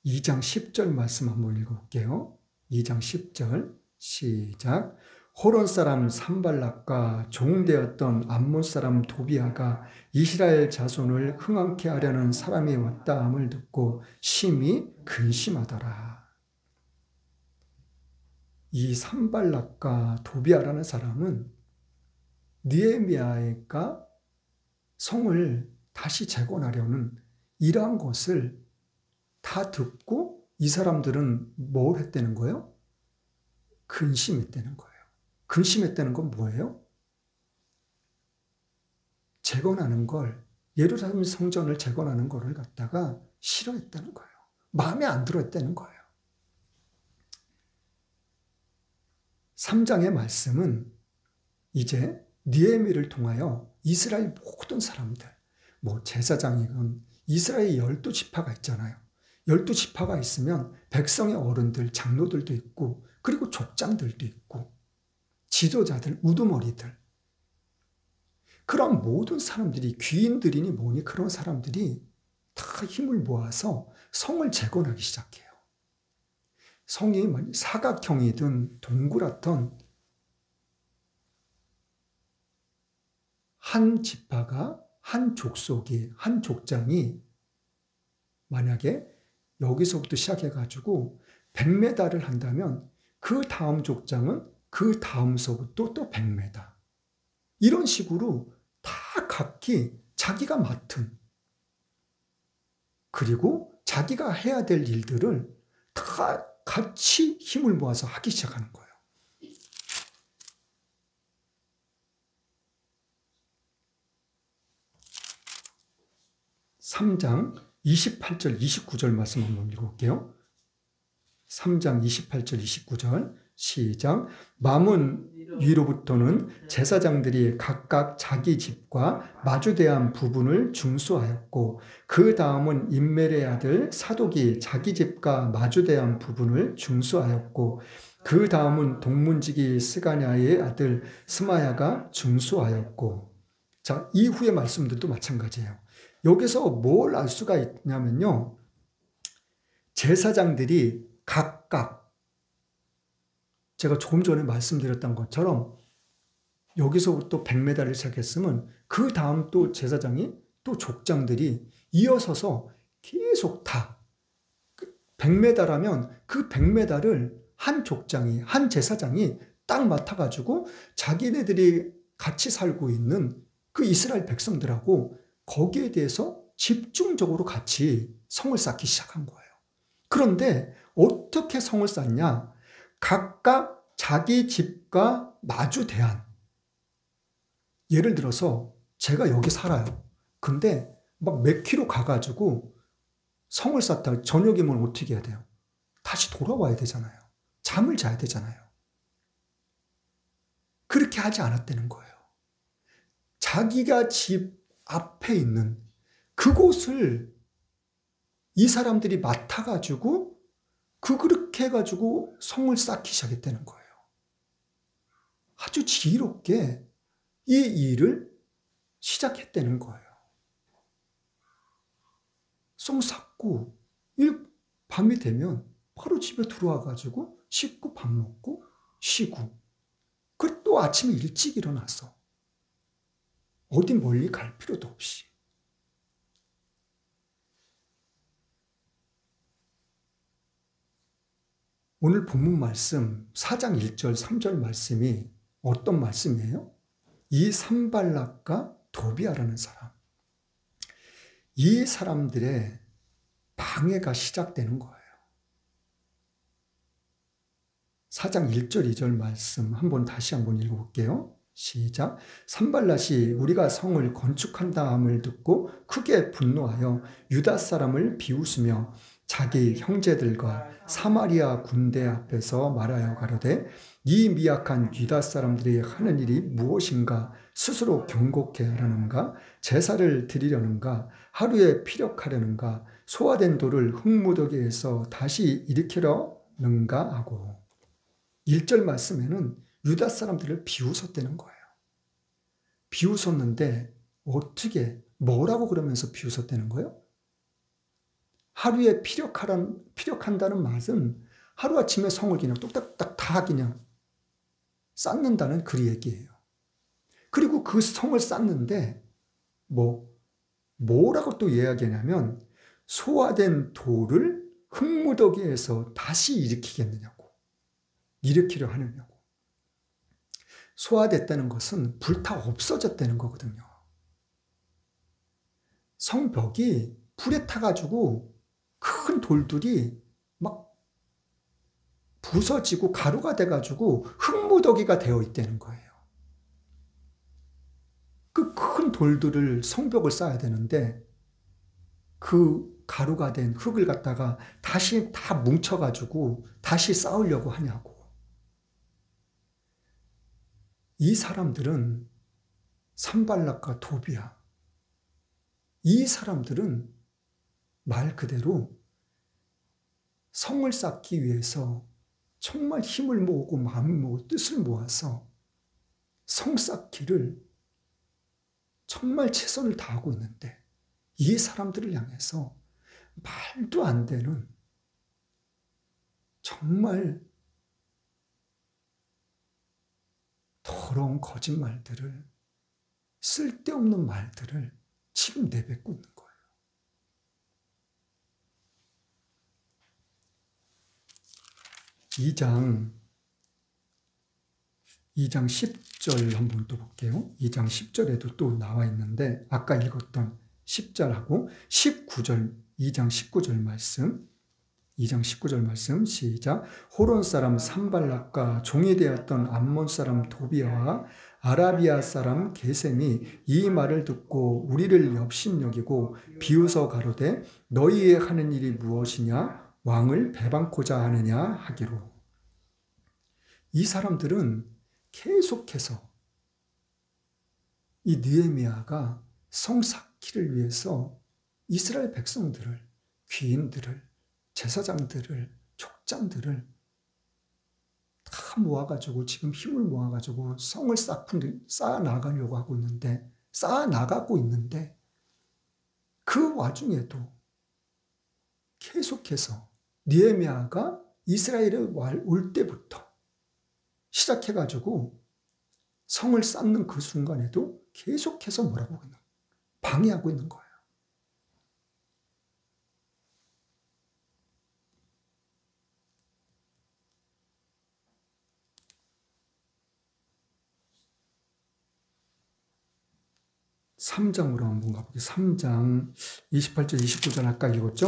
2장 10절 말씀 한번 읽어볼게요. 2장 10절 시작. 호론 사람 산발락과 종되었던 암몬 사람 도비아가 이스라엘 자손을 흥황케 하려는 사람이 왔다 함을 듣고 심히 근심하더라. 이 산발락과 도비아라는 사람은 느헤미야가 성을 다시 재건하려는 이러한 것을 다 듣고 이 사람들은 뭘 했다는 거예요? 근심했다는 거예요. 근심했다는 건 뭐예요? 재건하는 걸, 예루살렘 성전을 재건하는 거를 갖다가 싫어했다는 거예요. 마음에 안 들었다는 거예요. 3장의 말씀은 이제 느헤미야를 통하여 이스라엘 모든 사람들, 제사장이건 이스라엘 12지파가 있잖아요. 12지파가 있으면 백성의 어른들, 장로들도 있고 그리고 족장들도 있고 지도자들, 우두머리들, 그런 모든 사람들이 귀인들이니 뭐니 그런 사람들이 다 힘을 모아서 성을 재건하기 시작해요. 성이 사각형이든 동그랗던 한 지파가, 한 족속이, 한 족장이 만약에 여기서부터 시작해가지고 100m를 한다면 그 다음 족장은 그 다음서부터 또 100m. 이런 식으로 다 각기 자기가 맡은, 그리고 자기가 해야 될 일들을 다 같이 힘을 모아서 하기 시작하는 거예요. (3장) 28절 29절 말씀 한번 읽어볼게요. 3장 28절 29절 시작. 밤은 위로부터는 제사장들이 각각 자기 집과 마주대한 부분을 중수하였고, 그 다음은 임멜의 아들 사독이 자기 집과 마주대한 부분을 중수하였고, 그 다음은 동문지기 스가냐의 아들 스마야가 중수하였고. 자, 이후의 말씀들도 마찬가지예요. 여기서 뭘 알 수가 있냐면요, 제사장들이 각각, 제가 조금 전에 말씀드렸던 것처럼 여기서부터 100m를 시작했으면 그 다음 또 제사장이, 또 족장들이 이어서서 계속 다 100m라면 그 100m를 한 족장이, 한 제사장이 딱 맡아가지고 자기네들이 같이 살고 있는 그 이스라엘 백성들하고 거기에 대해서 집중적으로 같이 성을 쌓기 시작한 거예요. 그런데 어떻게 성을 쌓냐? 각각 자기 집과 마주대한, 예를 들어서 제가 여기 살아요. 근데 막 몇 킬로 가가지고 성을 쌓다가 저녁이면 어떻게 해야 돼요? 다시 돌아와야 되잖아요. 잠을 자야 되잖아요. 그렇게 하지 않았다는 거예요. 자기가 집 앞에 있는 그곳을 이 사람들이 맡아가지고 그렇게 해가지고 성을 쌓기 시작했다는 거예요. 아주 지혜롭게 이 일을 시작했다는 거예요. 성 쌓고 밤이 되면 바로 집에 들어와가지고 씻고 밥 먹고 쉬고, 그리고 또 아침에 일찍 일어나서 어디 멀리 갈 필요도 없이. 오늘 본문 말씀 4장 1절 3절 말씀이 어떤 말씀이에요? 이 산발락과 도비아라는 사람, 이 사람들의 방해가 시작되는 거예요. 4장 1절 2절 말씀 다시 한번 읽어볼게요. 시작. 산발랏이 우리가 성을 건축한다함을 듣고 크게 분노하여 유다 사람을 비웃으며 자기 형제들과 사마리아 군대 앞에서 말하여 가로되, 이 미약한 유다 사람들이 하는 일이 무엇인가? 스스로 경곡해 하려는가? 제사를 드리려는가? 하루에 피력하려는가? 소화된 돌을 흙무더기에서 다시 일으키려는가 하고. 1절 말씀에는 유다 사람들을 비웃었다는 거예요. 비웃었는데 어떻게, 뭐라고 그러면서 비웃었다는 거예요? 하루에 피력한다는 말은 하루아침에 성을 그냥 뚝딱딱 다 그냥 쌓는다는 그 얘기예요. 그리고 그 성을 쌓는데 뭐라고 또 이야기하냐면, 소화된 돌을 흙무더기에서 다시 일으키려 하느냐고. 소화됐다는 것은 불타 없어졌다는 거거든요. 성벽이 불에 타가지고 큰 돌들이 막 부서지고 가루가 돼가지고 흙무더기가 되어 있다는 거예요. 그 큰 돌들을, 성벽을 쌓아야 되는데 그 가루가 된 흙을 갖다가 다시 다 뭉쳐가지고 다시 쌓으려고 하냐고. 이 사람들은 산발락과 도비아, 이 사람들은 말 그대로 성을 쌓기 위해서 정말 힘을 모으고 마음을 모으고 뜻을 모아서 성 쌓기를 정말 최선을 다하고 있는데 이 사람들을 향해서 말도 안 되는 정말 더러운 거짓말들을, 쓸데없는 말들을 지금 내뱉고 있는 거예요. 2장 10절 한번 또 볼게요. 2장 10절에도 또 나와 있는데 아까 읽었던 10절하고 19절, 2장 19절 말씀, 2장 19절 말씀 시작. 호론 사람 산발락과 종이 되었던 암몬 사람 도비아와 아라비아 사람 게셈이 이 말을 듣고 우리를 업신여기고 비웃어 가로되 너희의 하는 일이 무엇이냐? 왕을 배반코자 하느냐 하기로. 이 사람들은 계속해서 이 느헤미야가 성 쌓기를 위해서 이스라엘 백성들을, 귀인들을, 제사장들을, 족장들을 다 모아가지고 지금 힘을 모아가지고 성을 쌓아나가려고 하고 있는데, 쌓아나가고 있는데 그 와중에도 계속해서 느헤미야가 이스라엘에 올 때부터 시작해가지고 성을 쌓는 그 순간에도 계속해서 뭐라고 하나 방해하고 있는 거예요. (3장으로) 한번 가보겠습니다. 3장 28절 29절 아까 읽었죠?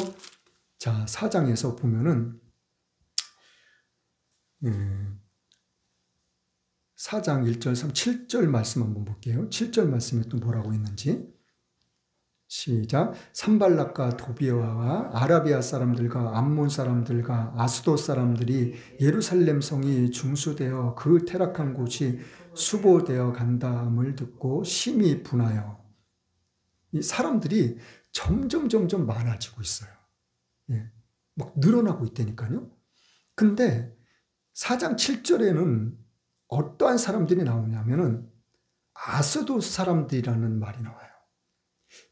자, 4장에서 보면은 4장 1절 7절 말씀 한번 볼게요. 7절 말씀에 또 뭐라고 있는지 시작. 산발락과 도비아와 아라비아 사람들과 암몬 사람들과 아스돗 사람들이 예루살렘 성이 중수되어 그 퇴락한 곳이 수보되어 간다함을 듣고 심히 분하여. 이 사람들이 점점 많아지고 있어요. 예, 막 늘어나고 있다니까요. 근데 4장 7절에는 어떠한 사람들이 나오냐면은 아스돗 사람들이라는 말이 나와요.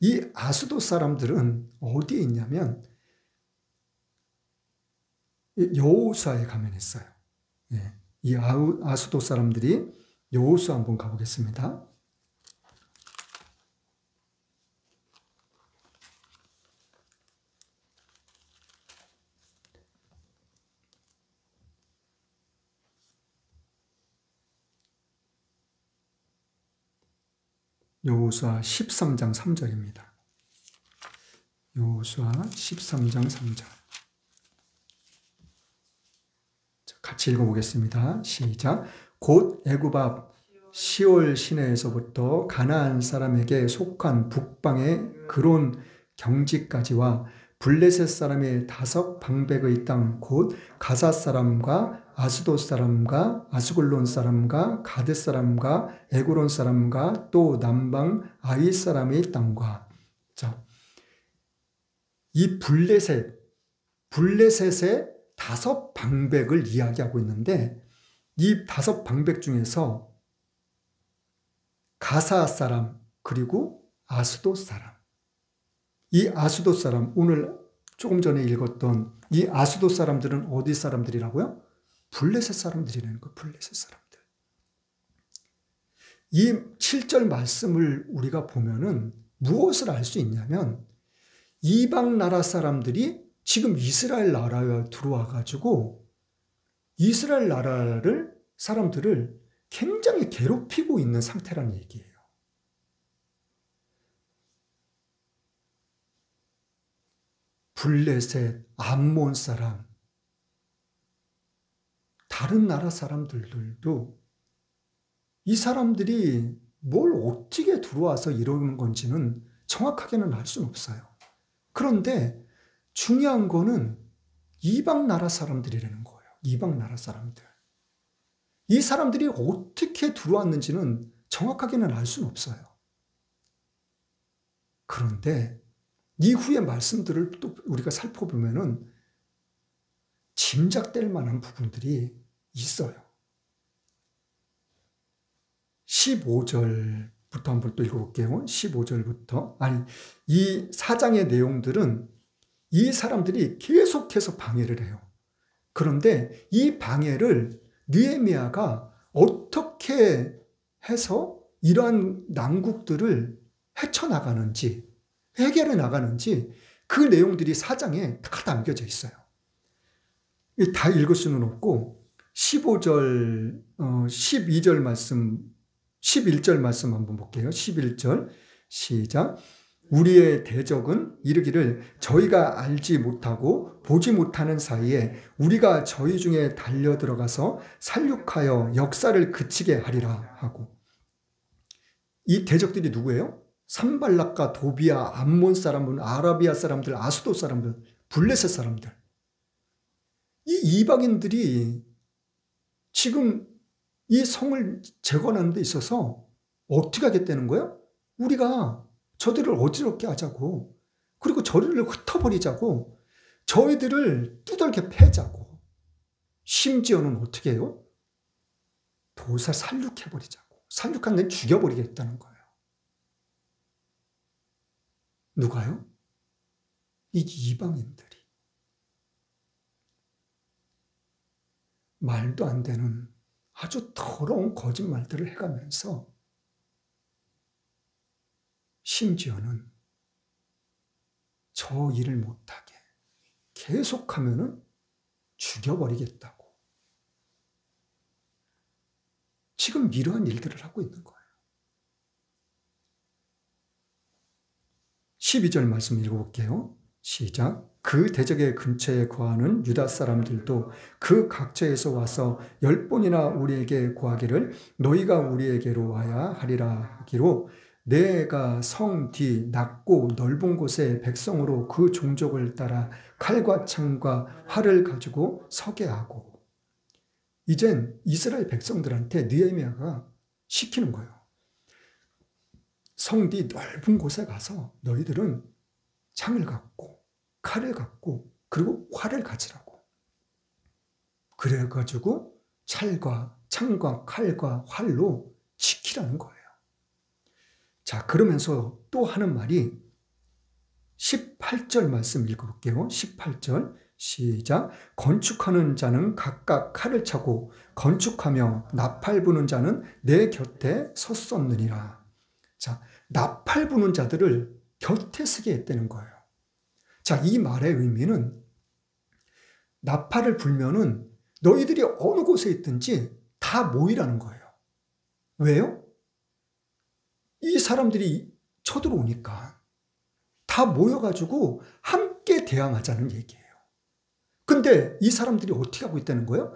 이 아스돗 사람들은 어디에 있냐면 여호수아에 가면 있어요. 예, 이 아스돗 사람들이 여호수아 한번 가보겠습니다. 여호수아 13장 3절입니다. 여호수아 13장 3절. 같이 읽어보겠습니다. 시작. 곧 애굽 앞 시올 시내에서부터 가나안 사람에게 속한 북방의 그론 경지까지와 블레셋 사람의 5 방백의 땅 곧 가사 사람과 아스돗 사람과 아스글론 사람과 가드 사람과 에그론 사람과 또 남방 아위 사람의 땅과. 자, 이 블레셋의 5 방백을 이야기하고 있는데 이 5 방백 중에서 가사 사람 그리고 아스돗 사람, 이 아스돗 사람, 오늘 조금 전에 읽었던 이 아스돗 사람들은 어디 사람들이라고요? 블레셋 사람들이라는 거예요. 블레셋 사람들. 이 7절 말씀을 우리가 보면은 무엇을 알 수 있냐면 이방 나라 사람들이 지금 이스라엘 나라에 들어와 가지고 이스라엘 나라를 사람들을 굉장히 괴롭히고 있는 상태라는 얘기예요. 블레셋, 암몬 사람, 다른 나라 사람들도 이 사람들이 뭘 어떻게 들어와서 이러는 건지는 정확하게는 알 수는 없어요. 그런데 중요한 거는 이방 나라 사람들이라는 거예요. 이방 나라 사람들. 이 사람들이 어떻게 들어왔는지는 정확하게는 알 수는 없어요. 그런데 이후의 말씀들을 또 우리가 살펴보면은 짐작될 만한 부분들이 있어요. 15절 한번 또 읽어볼게요. 15절부터. 아니, 이 4장의 내용들은 이 사람들이 계속해서 방해를 해요. 그런데 이 방해를 느헤미야가 어떻게 해서 이러한 난국들을 헤쳐나가는지, 해결해 나가는지 그 내용들이 4장에 다 담겨져 있어요. 다 읽을 수는 없고 15절, 12절 말씀, 11절 말씀 한번 볼게요. 11절 시작. 우리의 대적은 이르기를 저희가 알지 못하고 보지 못하는 사이에 우리가 저희 중에 달려 들어가서 살육하여 역사를 그치게 하리라 하고. 이 대적들이 누구예요? 산발락과 도비아, 암몬 사람들, 아라비아 사람들, 아수도 사람들, 블레셋 사람들. 이 이방인들이 지금 이 성을 재건하는 데 있어서 어떻게 하겠다는 거예요? 우리가 저들을 어지럽게 하자고, 그리고 저들을 흩어버리자고, 저희들을 두들겨 패자고, 심지어는 어떻게 해요? 도사 살육해버리자고, 살육한 데 죽여버리겠다는 거예요. 누가요? 이 이방인들이. 말도 안 되는 아주 더러운 거짓말들을 해가면서 심지어는 저 일을 못하게 계속하면은 죽여버리겠다고. 지금 이러한 일들을 하고 있는 거예요. 12절 말씀 읽어볼게요. 시작. 그 대적의 근처에 거하는 유다 사람들도 그 각처에서 와서 10번이나 우리에게 구하기를 너희가 우리에게로 와야 하리라 하기로 내가 성 뒤 낮고 넓은 곳에 백성으로 그 종족을 따라 칼과 창과 활을 가지고 서게 하고. 이젠 이스라엘 백성들한테 느헤미야가 시키는 거예요. 성 뒤 넓은 곳에 가서 너희들은 창을 갖고 칼을 갖고 그리고 활을 가지라고. 그래가지고 창과 칼과 활로 지키라는 거예요. 자, 그러면서 또 하는 말이 18절 말씀 읽어볼게요. 18절 시작. 건축하는 자는 각각 칼을 차고 건축하며 나팔 부는 자는 내 곁에 섰었느니라. 자, 나팔 부는 자들을 곁에 서게 했다는 거예요. 자, 이 말의 의미는 나팔을 불면은 너희들이 어느 곳에 있든지 다 모이라는 거예요. 왜요? 이 사람들이 쳐들어오니까 다 모여가지고 함께 대항하자는 얘기예요. 근데 이 사람들이 어떻게 하고 있다는 거예요?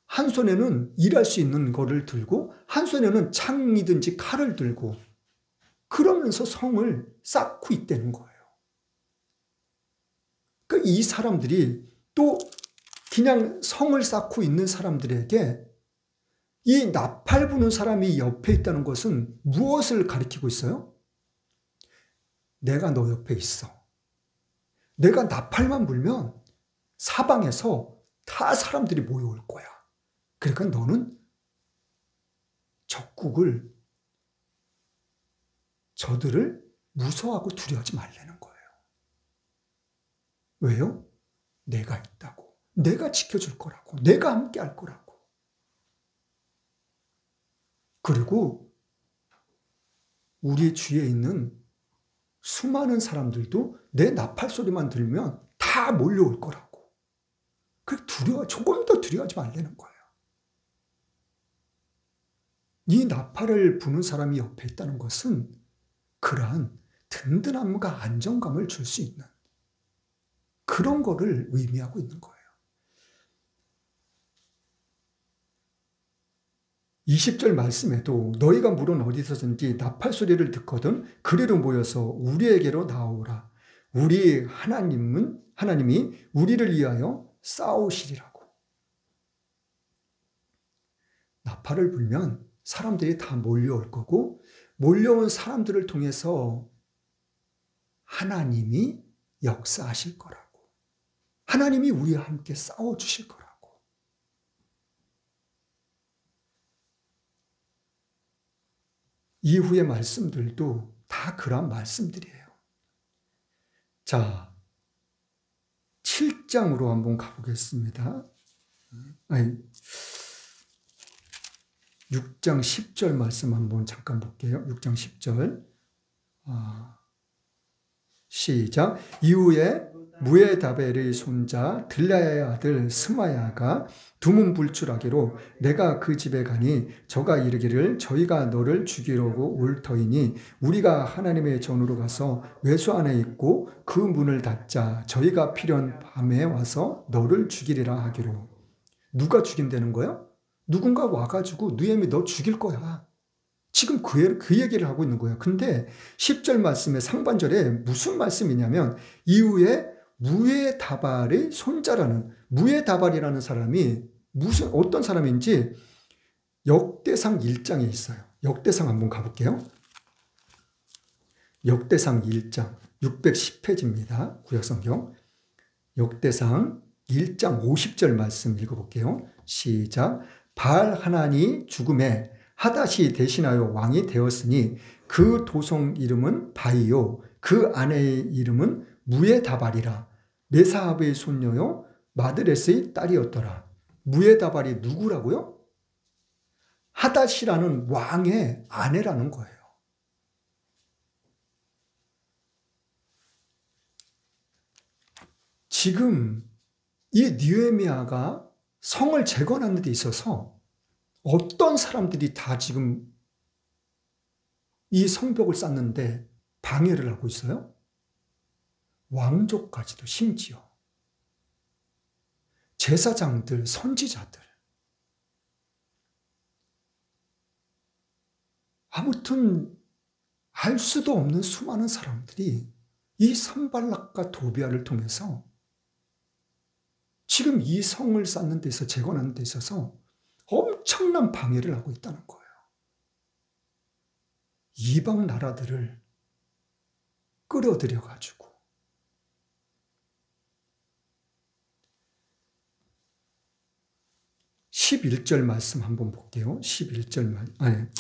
한 손에는 일할 수 있는 거를 들고 한 손에는 창이든지 칼을 들고 그러면서 성을 쌓고 있다는 거예요. 그러니까 이 사람들이 또 그냥 성을 쌓고 있는 사람들에게 이 나팔 부는 사람이 옆에 있다는 것은 무엇을 가리키고 있어요? 내가 너 옆에 있어. 내가 나팔만 불면 사방에서 다 사람들이 모여올 거야. 그러니까 너는 저들을 무서워하고 두려워하지 말라는 거예요. 왜요? 내가 있다고. 내가 지켜줄 거라고. 내가 함께 할 거라고. 그리고 우리 주위에 있는 수많은 사람들도 내 나팔 소리만 들으면 다 몰려올 거라고. 조금 더 두려워하지 말라는 거예요. 이 나팔을 부는 사람이 옆에 있다는 것은 그러한 든든함과 안정감을 줄 수 있는 그런 거를 의미하고 있는 거예요. 20절 말씀에도 너희가 물은 어디서든지 나팔 소리를 듣거든 그리로 모여서 우리에게로 나오라. 우리 하나님이 우리를 위하여 싸우시리라고. 나팔을 불면 사람들이 다 몰려올 거고 몰려온 사람들을 통해서 하나님이 역사하실 거라고. 하나님이 우리와 함께 싸워주실 거라고. 이후의 말씀들도 다 그런 말씀들이에요. 자, 7장으로 한번 가보겠습니다. 아니, 6장 10절 말씀 한번 잠깐 볼게요. 6장 10절. 시작. 이후에 무에다벨의 손자 들라야의 아들 스마야가 두문불출하기로 내가 그 집에 가니 저가 이르기를 저희가 너를 죽이려고 올 터이니 우리가 하나님의 전으로 가서 외소 안에 있고 그 문을 닫자. 저희가 필연 밤에 와서 너를 죽이리라 하기로. 누가 죽인다는 거야? 누군가 와가지고 느헤미 너 죽일 거야. 지금 그 얘기를 하고 있는 거예요. 근데 10절 말씀의 상반절에 무슨 말씀이냐면 이후에 무에다발의 손자라는, 무에다발이라는 사람이 어떤 사람인지 역대상 1장에 있어요. 역대상 한번 가볼게요. 역대상 1장 610페이지입니다. 구약성경. 역대상 1장 50절 말씀 읽어볼게요. 시작. 바알 하나니 죽음에 하닷이 대신하여 왕이 되었으니 그 도성 이름은 바이요 그 아내의 이름은 무에다발이라. 메사합의 손녀요 마드레스의 딸이었더라. 무에다발이 누구라고요? 하닷이라는 왕의 아내라는 거예요. 지금 이 느헤미야가 성을 재건하는 데 있어서 어떤 사람들이 다 지금 이 성벽을 쌓는데 방해를 하고 있어요? 왕족까지도 심지어. 제사장들, 선지자들. 아무튼 알 수도 없는 수많은 사람들이 이 산발락과 도비아를 통해서 지금 이 성을 쌓는 데 있어서 재건하는 데 있어서 엄청난 방해를 하고 있다는 거예요. 이방 나라들을 끌어들여가지고 11절 말씀 한번 볼게요. 11절 말씀,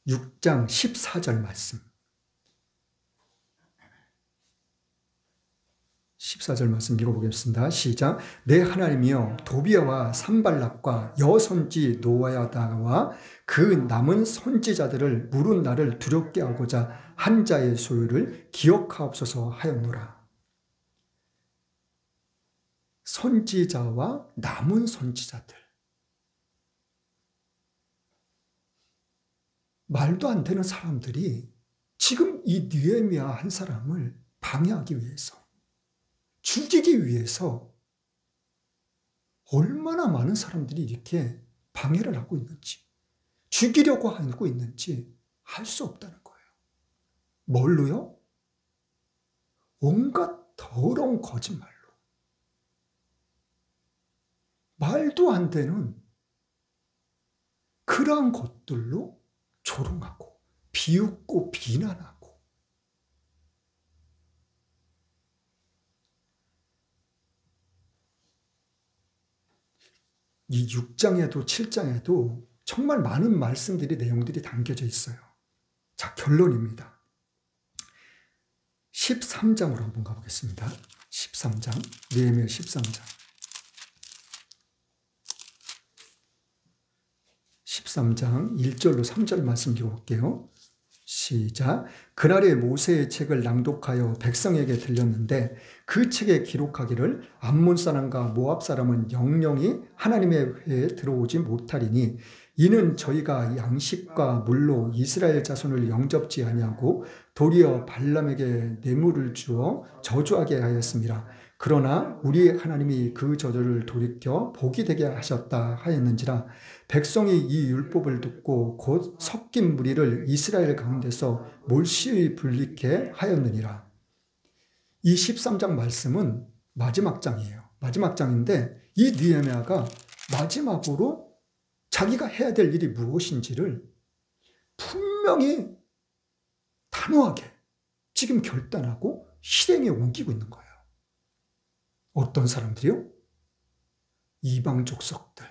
6장 14절 말씀. 14절 말씀 읽어보겠습니다. 시작. 내 하나님이여 도비아와 산발락과 여선지 노아야다와 그 남은 선지자들을 물은 나를 두렵게 하고자 한 자의 소유를 기억하옵소서 하였노라. 선지자와 남은 선지자들. 말도 안 되는 사람들이 지금 이 느헤미야 한 사람을 방해하기 위해서, 죽이기 위해서 얼마나 많은 사람들이 이렇게 방해를 하고 있는지, 죽이려고 하고 있는지 알 수 없다는 거예요. 뭘로요? 온갖 더러운 거짓말로. 말도 안 되는 그러한 것들로 조롱하고 비웃고 비난하고. 이 6장에도 7장에도 정말 많은 말씀들이, 내용들이 담겨져 있어요. 자, 결론입니다. 13장으로 한번 가보겠습니다. 13장, 느헤미야 13장. 13장 1절로 3절 말씀 읽어볼게요. 시작. 그날에 모세의 책을 낭독하여 백성에게 들렸는데 그 책에 기록하기를 암몬 사람과 모압 사람은 영영이 하나님의 회에 들어오지 못하리니 이는 저희가 양식과 물로 이스라엘 자손을 영접지 아니하고 도리어 발람에게 뇌물을 주어 저주하게 하였습니다. 그러나 우리 하나님이 그 저주를 돌이켜 복이 되게 하셨다 하였는지라. 백성이 이 율법을 듣고 곧 섞인 무리를 이스라엘 가운데서 몰시 분리케 하였느니라. 이 13장 말씀은 마지막 장이에요. 마지막 장인데 이 느헤미야가 마지막으로 자기가 해야 될 일이 무엇인지를 분명히 단호하게 지금 결단하고 실행에 옮기고 있는 거예요. 어떤 사람들이요? 이방 족속들.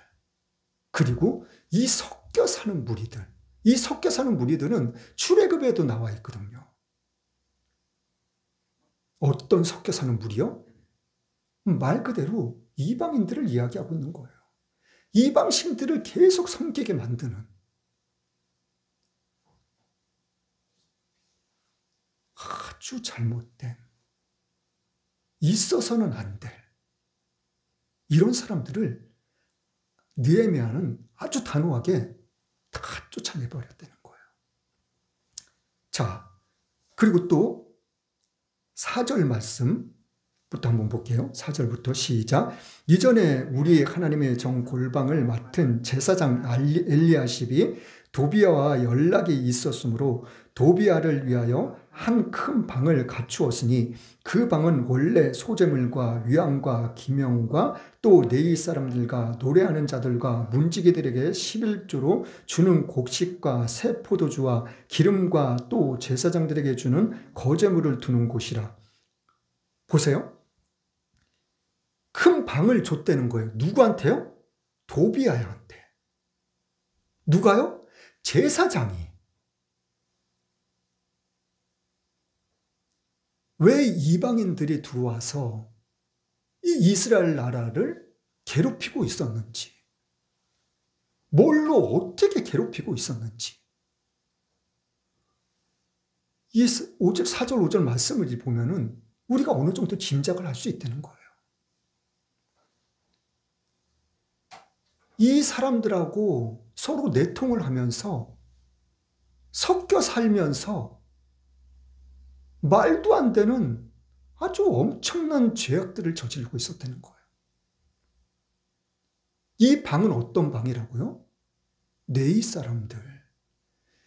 그리고 이 섞인 섞여 사는 무리들. 이 섞여 사는 무리들은 출애굽에도 나와 있거든요. 어떤 섞여 사는 무리요? 말 그대로 이방인들을 이야기하고 있는 거예요. 이방신들을 계속 섬기게 만드는 아주 잘못된, 있어서는 안 될 이런 사람들을 느헤미야는 아주 단호하게 다 쫓아내버렸다는 거예요. 자, 그리고 또 4절 말씀부터 한번 볼게요. 4절부터 시작. 이전에 우리 하나님의 정 골방을 맡은 제사장 엘리야십이 도비아와 연락이 있었으므로 도비아를 위하여 한 큰 방을 갖추었으니 그 방은 원래 소재물과 위안과 기명과 또 네이 사람들과 노래하는 자들과 문지기들에게 11조로 주는 곡식과 새 포도주와 기름과 또 제사장들에게 주는 거제물을 두는 곳이라. 보세요. 큰 방을 줬다는 거예요. 누구한테요? 도비아한테. 누가요? 제사장이. 왜 이방인들이 들어와서 이 이스라엘 나라를 괴롭히고 있었는지, 뭘로 어떻게 괴롭히고 있었는지, 이 4절 5절 말씀을 보면은 우리가 어느 정도 짐작을 할 수 있다는 거예요. 이 사람들하고 서로 내통을 하면서 섞여 살면서 말도 안 되는 아주 엄청난 죄악들을 저지르고 있었다는 거예요. 이 방은 어떤 방이라고요? 네이 사람들.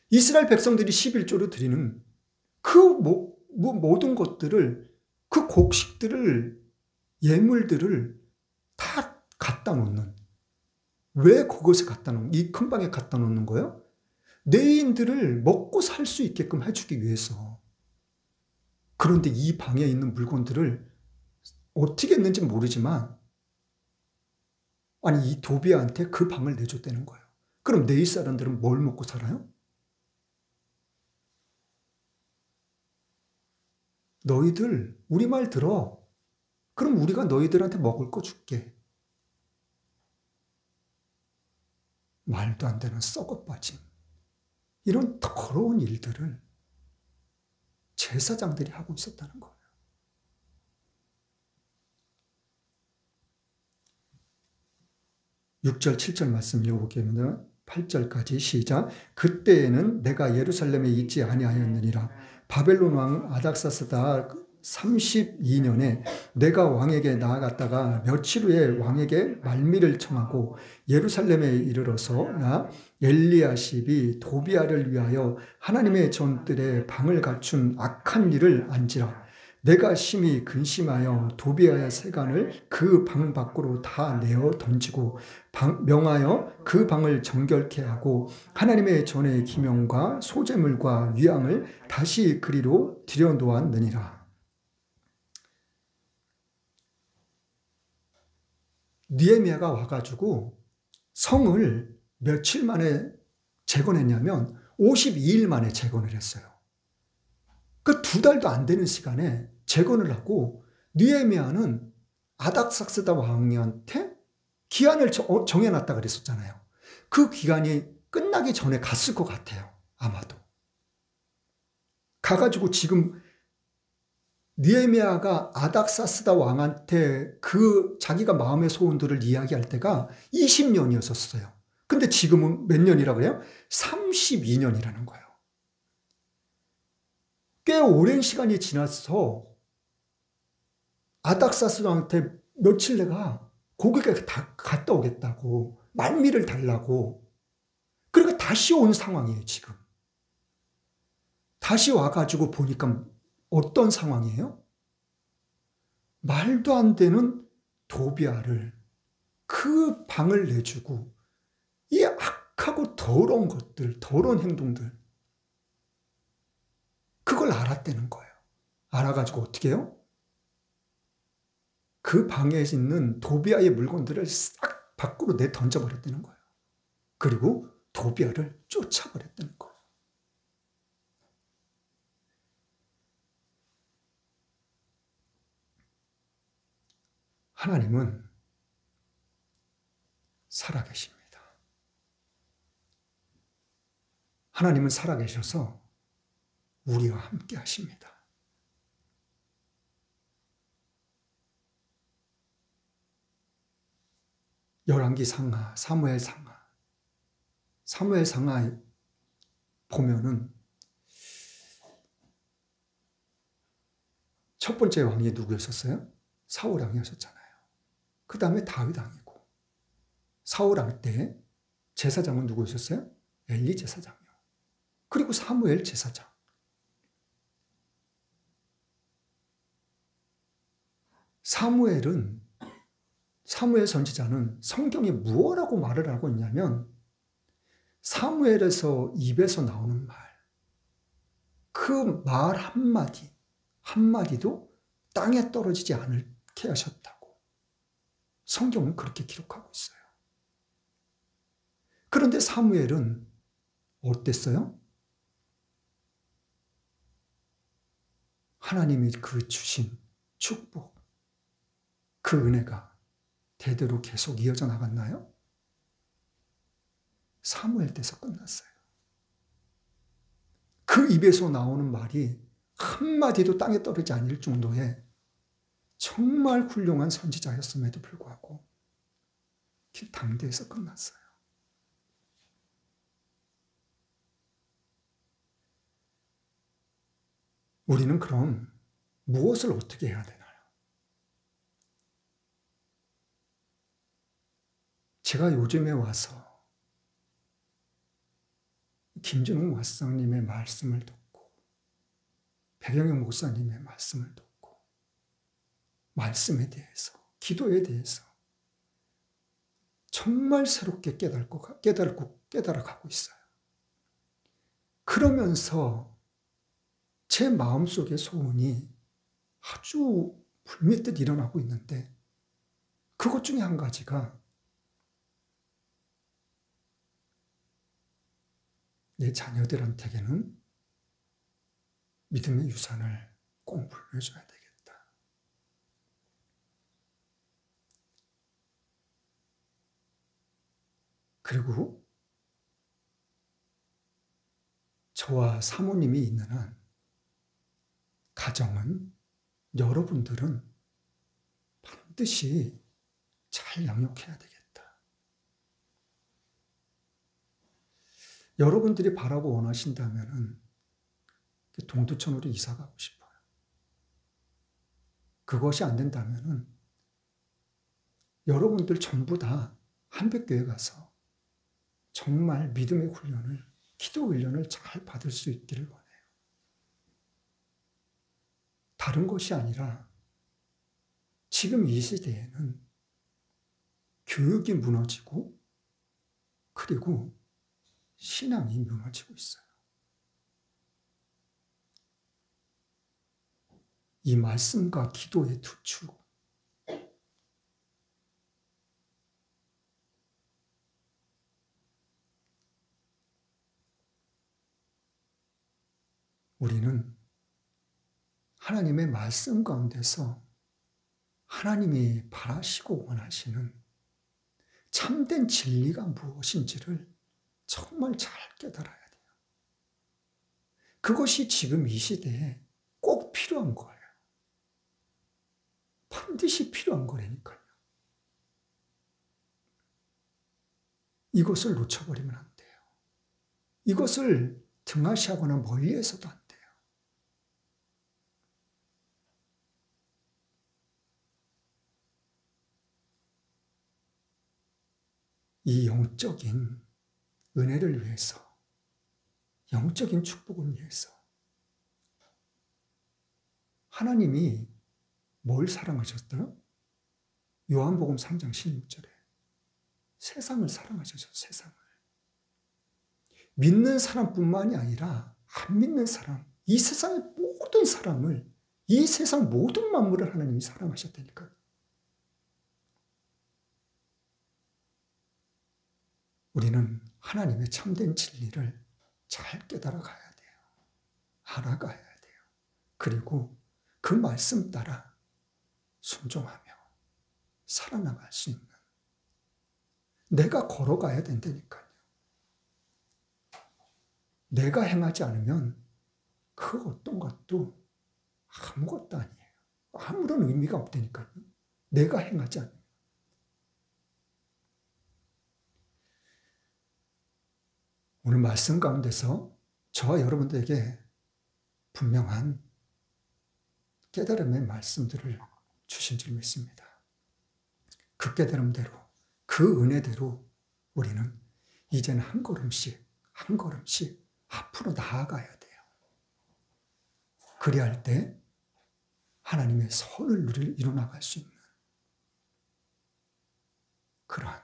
이스라엘 백성들이 11조로 드리는 그 모든 것들을, 그 곡식들을, 예물들을 다 갖다 놓는. 왜 그것을 갖다 놓는, 이 큰 방에 갖다 놓는 거예요? 네인들을 먹고 살 수 있게끔 해주기 위해서. 그런데 이 방에 있는 물건들을 어떻게 했는지 모르지만, 아니, 이 도비아한테 그 방을 내줬다는 거예요. 그럼 네이 사람들은 뭘 먹고 살아요? 너희들 우리 말 들어. 그럼 우리가 너희들한테 먹을 거 줄게. 말도 안 되는 썩어빠짐. 이런 더러운 일들을 제사장들이 하고 있었다는 거예요. 6절 7절 말씀 읽어보겠습니다. 8절까지 시작. 그때에는 내가 예루살렘에 있지 아니하였느니라. 바벨론 왕 아닥사스다 32년에 내가 왕에게 나아갔다가 며칠 후에 왕에게 말미를 청하고 예루살렘에 이르러서 나 엘리야십이 도비아를 위하여 하나님의 전들의 방을 갖춘 악한 일을 안지라. 내가 심히 근심하여 도비아의 세간을 그 방 밖으로 다 내어 던지고 명하여 그 방을 정결케 하고 하나님의 전의 기명과 소재물과 위앙을 다시 그리로 들여놓았느니라. 느헤미야가 와가지고 성을 며칠 만에 재건했냐면 52일 만에 재건을 했어요. 그 2달도 안 되는 시간에 재건을 하고 느헤미야는 아닥삭스다 왕한테 기한을 정해놨다 그랬었잖아요. 그 기간이 끝나기 전에 갔을 것 같아요. 아마도. 가가지고 지금 느헤미야가 아닥사스다 왕한테 그 자기가 마음의 소원들을 이야기할 때가 20년이었었어요. 근데 지금은 몇 년이라고 그래요? 32년이라는 거예요. 꽤 오랜 시간이 지나서 아닥사스다 왕한테 며칠 내가 고객에게 다 갔다 오겠다고 말미를 달라고. 그러니까 다시 온 상황이에요, 지금. 다시 와가지고 보니까 어떤 상황이에요? 말도 안 되는 도비아를 그 방을 내주고 이 악하고 더러운 것들, 더러운 행동들 그걸 알았다는 거예요. 알아가지고 어떻게 해요? 그 방에 있는 도비아의 물건들을 싹 밖으로 내던져버렸다는 거예요. 그리고 도비아를 쫓아버렸다는 거예요. 하나님은 살아계십니다. 하나님은 살아계셔서 우리와 함께 하십니다. 열왕기 상하, 사무엘 상하, 사무엘 상하에 보면은 첫 번째 왕이 누구였었어요? 사울 왕이었었잖아요. 그 다음에 다윗 왕이고, 사울 왕 때 제사장은 누구였었어요? 엘리 제사장이요. 그리고 사무엘 제사장. 사무엘 선지자는 성경에 무엇라고 말을 하고 있냐면 사무엘에서 입에서 나오는 말, 그 말 한마디, 한마디도 땅에 떨어지지 않게 하셨다고 성경은 그렇게 기록하고 있어요. 그런데 사무엘은 어땠어요? 하나님이 그 주신 축복, 그 은혜가 대대로 계속 이어져 나갔나요? 사무엘 때서 끝났어요. 그 입에서 나오는 말이 한마디도 땅에 떨어지지 않을 정도의 정말 훌륭한 선지자였음에도 불구하고 당대에서 끝났어요. 우리는 그럼 무엇을 어떻게 해야 되나요? 제가 요즘에 와서 김준웅 목사님의 말씀을 듣고 백영영 목사님의 말씀을 듣고 말씀에 대해서, 기도에 대해서 정말 새롭게 깨달아가고 있어요. 그러면서 제 마음속의 소원이 아주 불밀듯 일어나고 있는데 그것 중에 한 가지가 내 자녀들한테게는 믿음의 유산을 꼭 물려줘야 되겠다. 그리고 저와 사모님이 있는 한 가정은, 여러분들은 반드시 잘 양육해야 되겠다. 여러분들이 바라고 원하신다면 동두천으로 이사 가고 싶어요. 그것이 안 된다면 여러분들 전부 다 한백교회 가서 정말 믿음의 훈련을, 기도 훈련을 잘 받을 수 있기를 원해요. 다른 것이 아니라 지금 이 시대에는 교육이 무너지고 그리고 신앙이 무너지고 있어요. 이 말씀과 기도의 두 축, 우리는 하나님의 말씀 가운데서 하나님이 바라시고 원하시는 참된 진리가 무엇인지를 정말 잘 깨달아야 돼요. 그것이 지금 이 시대에 꼭 필요한 거예요. 반드시 필요한 거라니까요. 이것을 놓쳐버리면 안 돼요. 이것을 등하시하거나 멀리해서도 안 돼요. 이 영적인 은혜를 위해서, 영적인 축복을 위해서 하나님이 뭘 사랑하셨더라? 요한복음 3장 16절에 세상을 사랑하셔서 세상을. 믿는 사람뿐만이 아니라 안 믿는 사람, 이 세상의 모든 사람을, 이 세상 모든 만물을 하나님이 사랑하셨다니까요. 우리는 하나님의 참된 진리를 잘 깨달아 가야 돼요. 알아가야 돼요. 그리고 그 말씀 따라 순종하며 살아나갈 수 있는, 내가 걸어가야 된다니까요. 내가 행하지 않으면 그 어떤 것도 아무것도 아니에요. 아무런 의미가 없다니까요. 내가 행하지 않으면. 오늘 말씀 가운데서 저와 여러분들에게 분명한 깨달음의 말씀들을 주신 줄 믿습니다. 그 깨달음대로, 그 은혜대로 우리는 이제는 한 걸음씩 앞으로 나아가야 돼요. 그리할 때 하나님의 선을 이뤄나갈 수 있는 그러한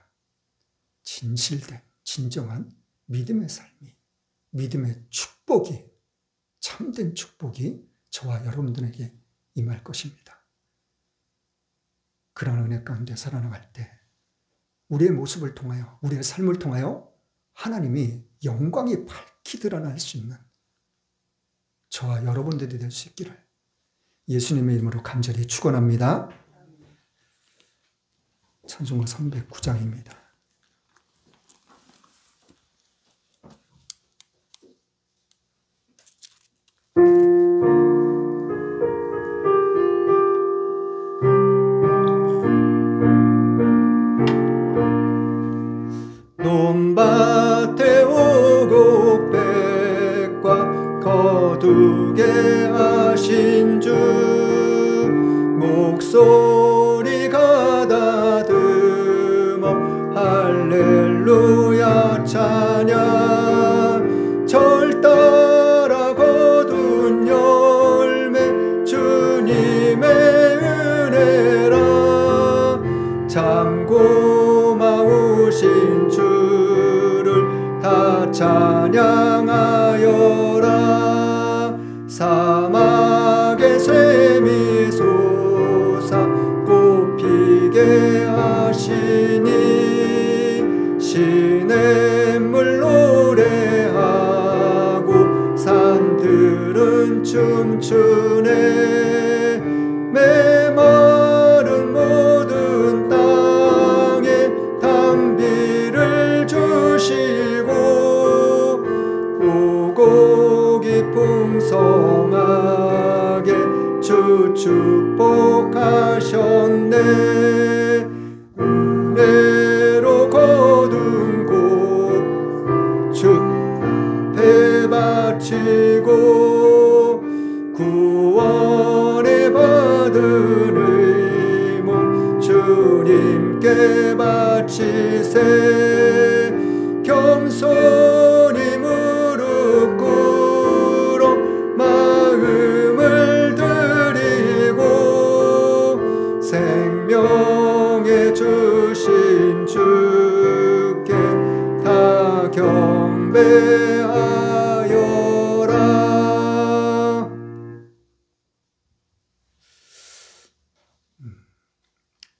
진실된, 진정한 믿음의 삶이, 믿음의 축복이, 참된 축복이 저와 여러분들에게 임할 것입니다. 그런 은혜 가운데 살아나갈 때 우리의 모습을 통하여, 우리의 삶을 통하여 하나님이 영광이 밝히 드러날 수 있는 저와 여러분들이 될 수 있기를 예수님의 이름으로 간절히 축원합니다. 찬송가 309장입니다. 논밭에 오곡백과 거두게 하신 주, 목소리 가다듬어 할렐루야 찬양. 절 따라 거둔 열매 주님의 은혜라. 참 고마우신 주를 다 찬양하여라. 사막의 샘이 솟아 꽃피게 하시니 시냇물 노래하고 산들은 춤추네. 메마른 모든 땅에 단비를 주시고 오곡이 풍성하게 주 축복하셨네. 은혜로 거둔 곳 주께 바치고 구원에 받은 의무 주님께 바치세. 겸손히 무릎 꿇어 마음을 드리고 생명에 주신 주께 다 경배하여라.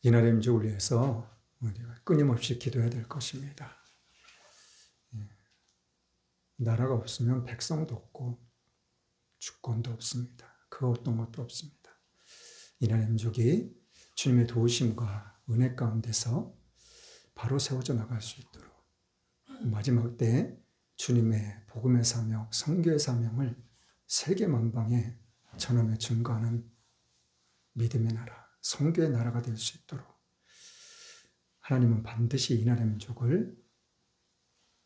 이날의 민족을 위해서 우리가 끊임없이 기도해야 될 것입니다. 나라가 없으면 백성도 없고 주권도 없습니다. 그 어떤 것도 없습니다. 이날의 민족이 주님의 도우심과 은혜 가운데서 바로 세워져 나갈 수 있도록 마지막 때 주님의 복음의 사명, 선교의 사명을 세계 만방에 전하며 증거하는 믿음의 나라, 선교의 나라가 될 수 있도록 하나님은 반드시 이 나라의 민족을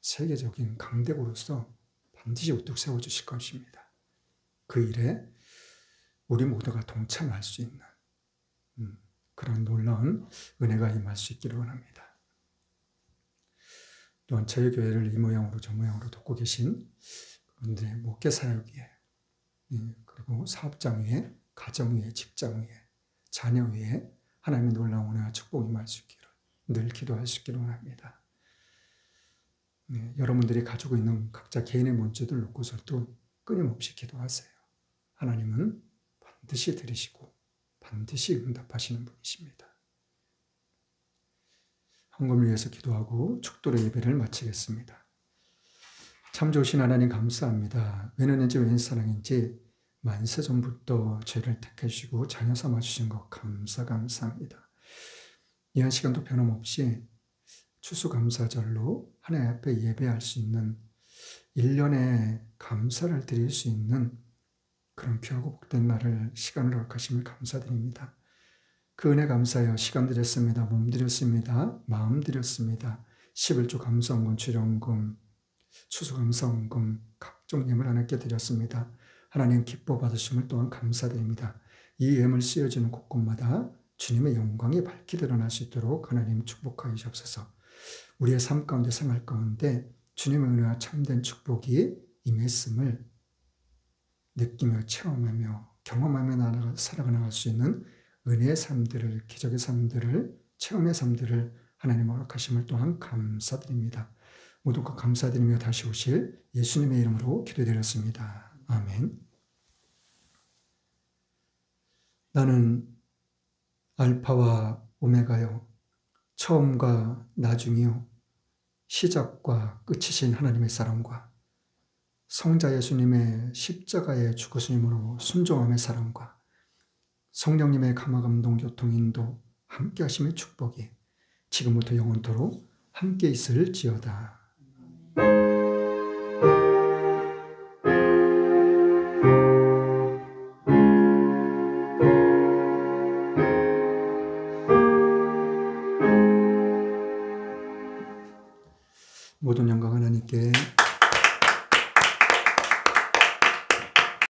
세계적인 강대국으로서 반드시 우뚝 세워주실 것입니다. 그 일에 우리 모두가 동참할 수 있는 그런 놀라운 은혜가 임할 수 있기를 원합니다. 또한 저희 교회를 이 모양으로 저 모양으로 돕고 계신 그분들의 목회 사역 위에, 그리고 사업장 위에, 가정 위에, 직장 위에, 자녀 위에 하나님의 놀라운 은혜와 축복이 임할 수 있기를 늘 기도할 수 있기를 원합니다. 여러분들이 가지고 있는 각자 개인의 문제들 놓고서도 끊임없이 기도하세요. 하나님은 반드시 들으시고 반드시 응답하시는 분이십니다. 헌금을 위해서 기도하고 축도로 예배를 마치겠습니다. 참 좋으신 하나님 감사합니다. 웬 은혜인지 웬 사랑인지 만세 전부터 죄를 택해 주시고 자녀 삼아 주신 것 감사합니다. 이 한 시간도 변함없이 추수감사절로 하나님 앞에 예배할 수 있는 1년에 감사를 드릴 수 있는 그런 귀하고 복된 날을 시간을 허락하심을 감사드립니다. 그 은혜 감사하여 시간 드렸습니다. 몸 드렸습니다. 마음 드렸습니다. 11조 감사원금, 출연금, 추수감사원금 각종 예물 하나님께 드렸습니다. 하나님 기뻐 받으심을 또한 감사드립니다. 이 예물 쓰여지는 곳곳마다 주님의 영광이 밝게 드러날 수 있도록 하나님 축복하여 주옵소서. 우리의 삶 가운데 생활 가운데 주님의 은혜와 참된 축복이 임했음을 느끼며 체험하며 경험하며 살아가나갈 수 있는 은혜의 삶들을, 기적의 삶들을, 체험의 삶들을 하나님 허락하심을 또한 감사드립니다. 모두가 감사드리며 다시 오실 예수님의 이름으로 기도드렸습니다. 아멘. 나는 알파와 오메가요, 처음과 나중이요, 시작과 끝이신 하나님의 사랑과 성자 예수님의 십자가의 죽으심으로 순종함의 사랑과 성령님의 감화감동 교통인도 함께 하심의 축복이 지금부터 영원토록 함께 있을지어다. 모든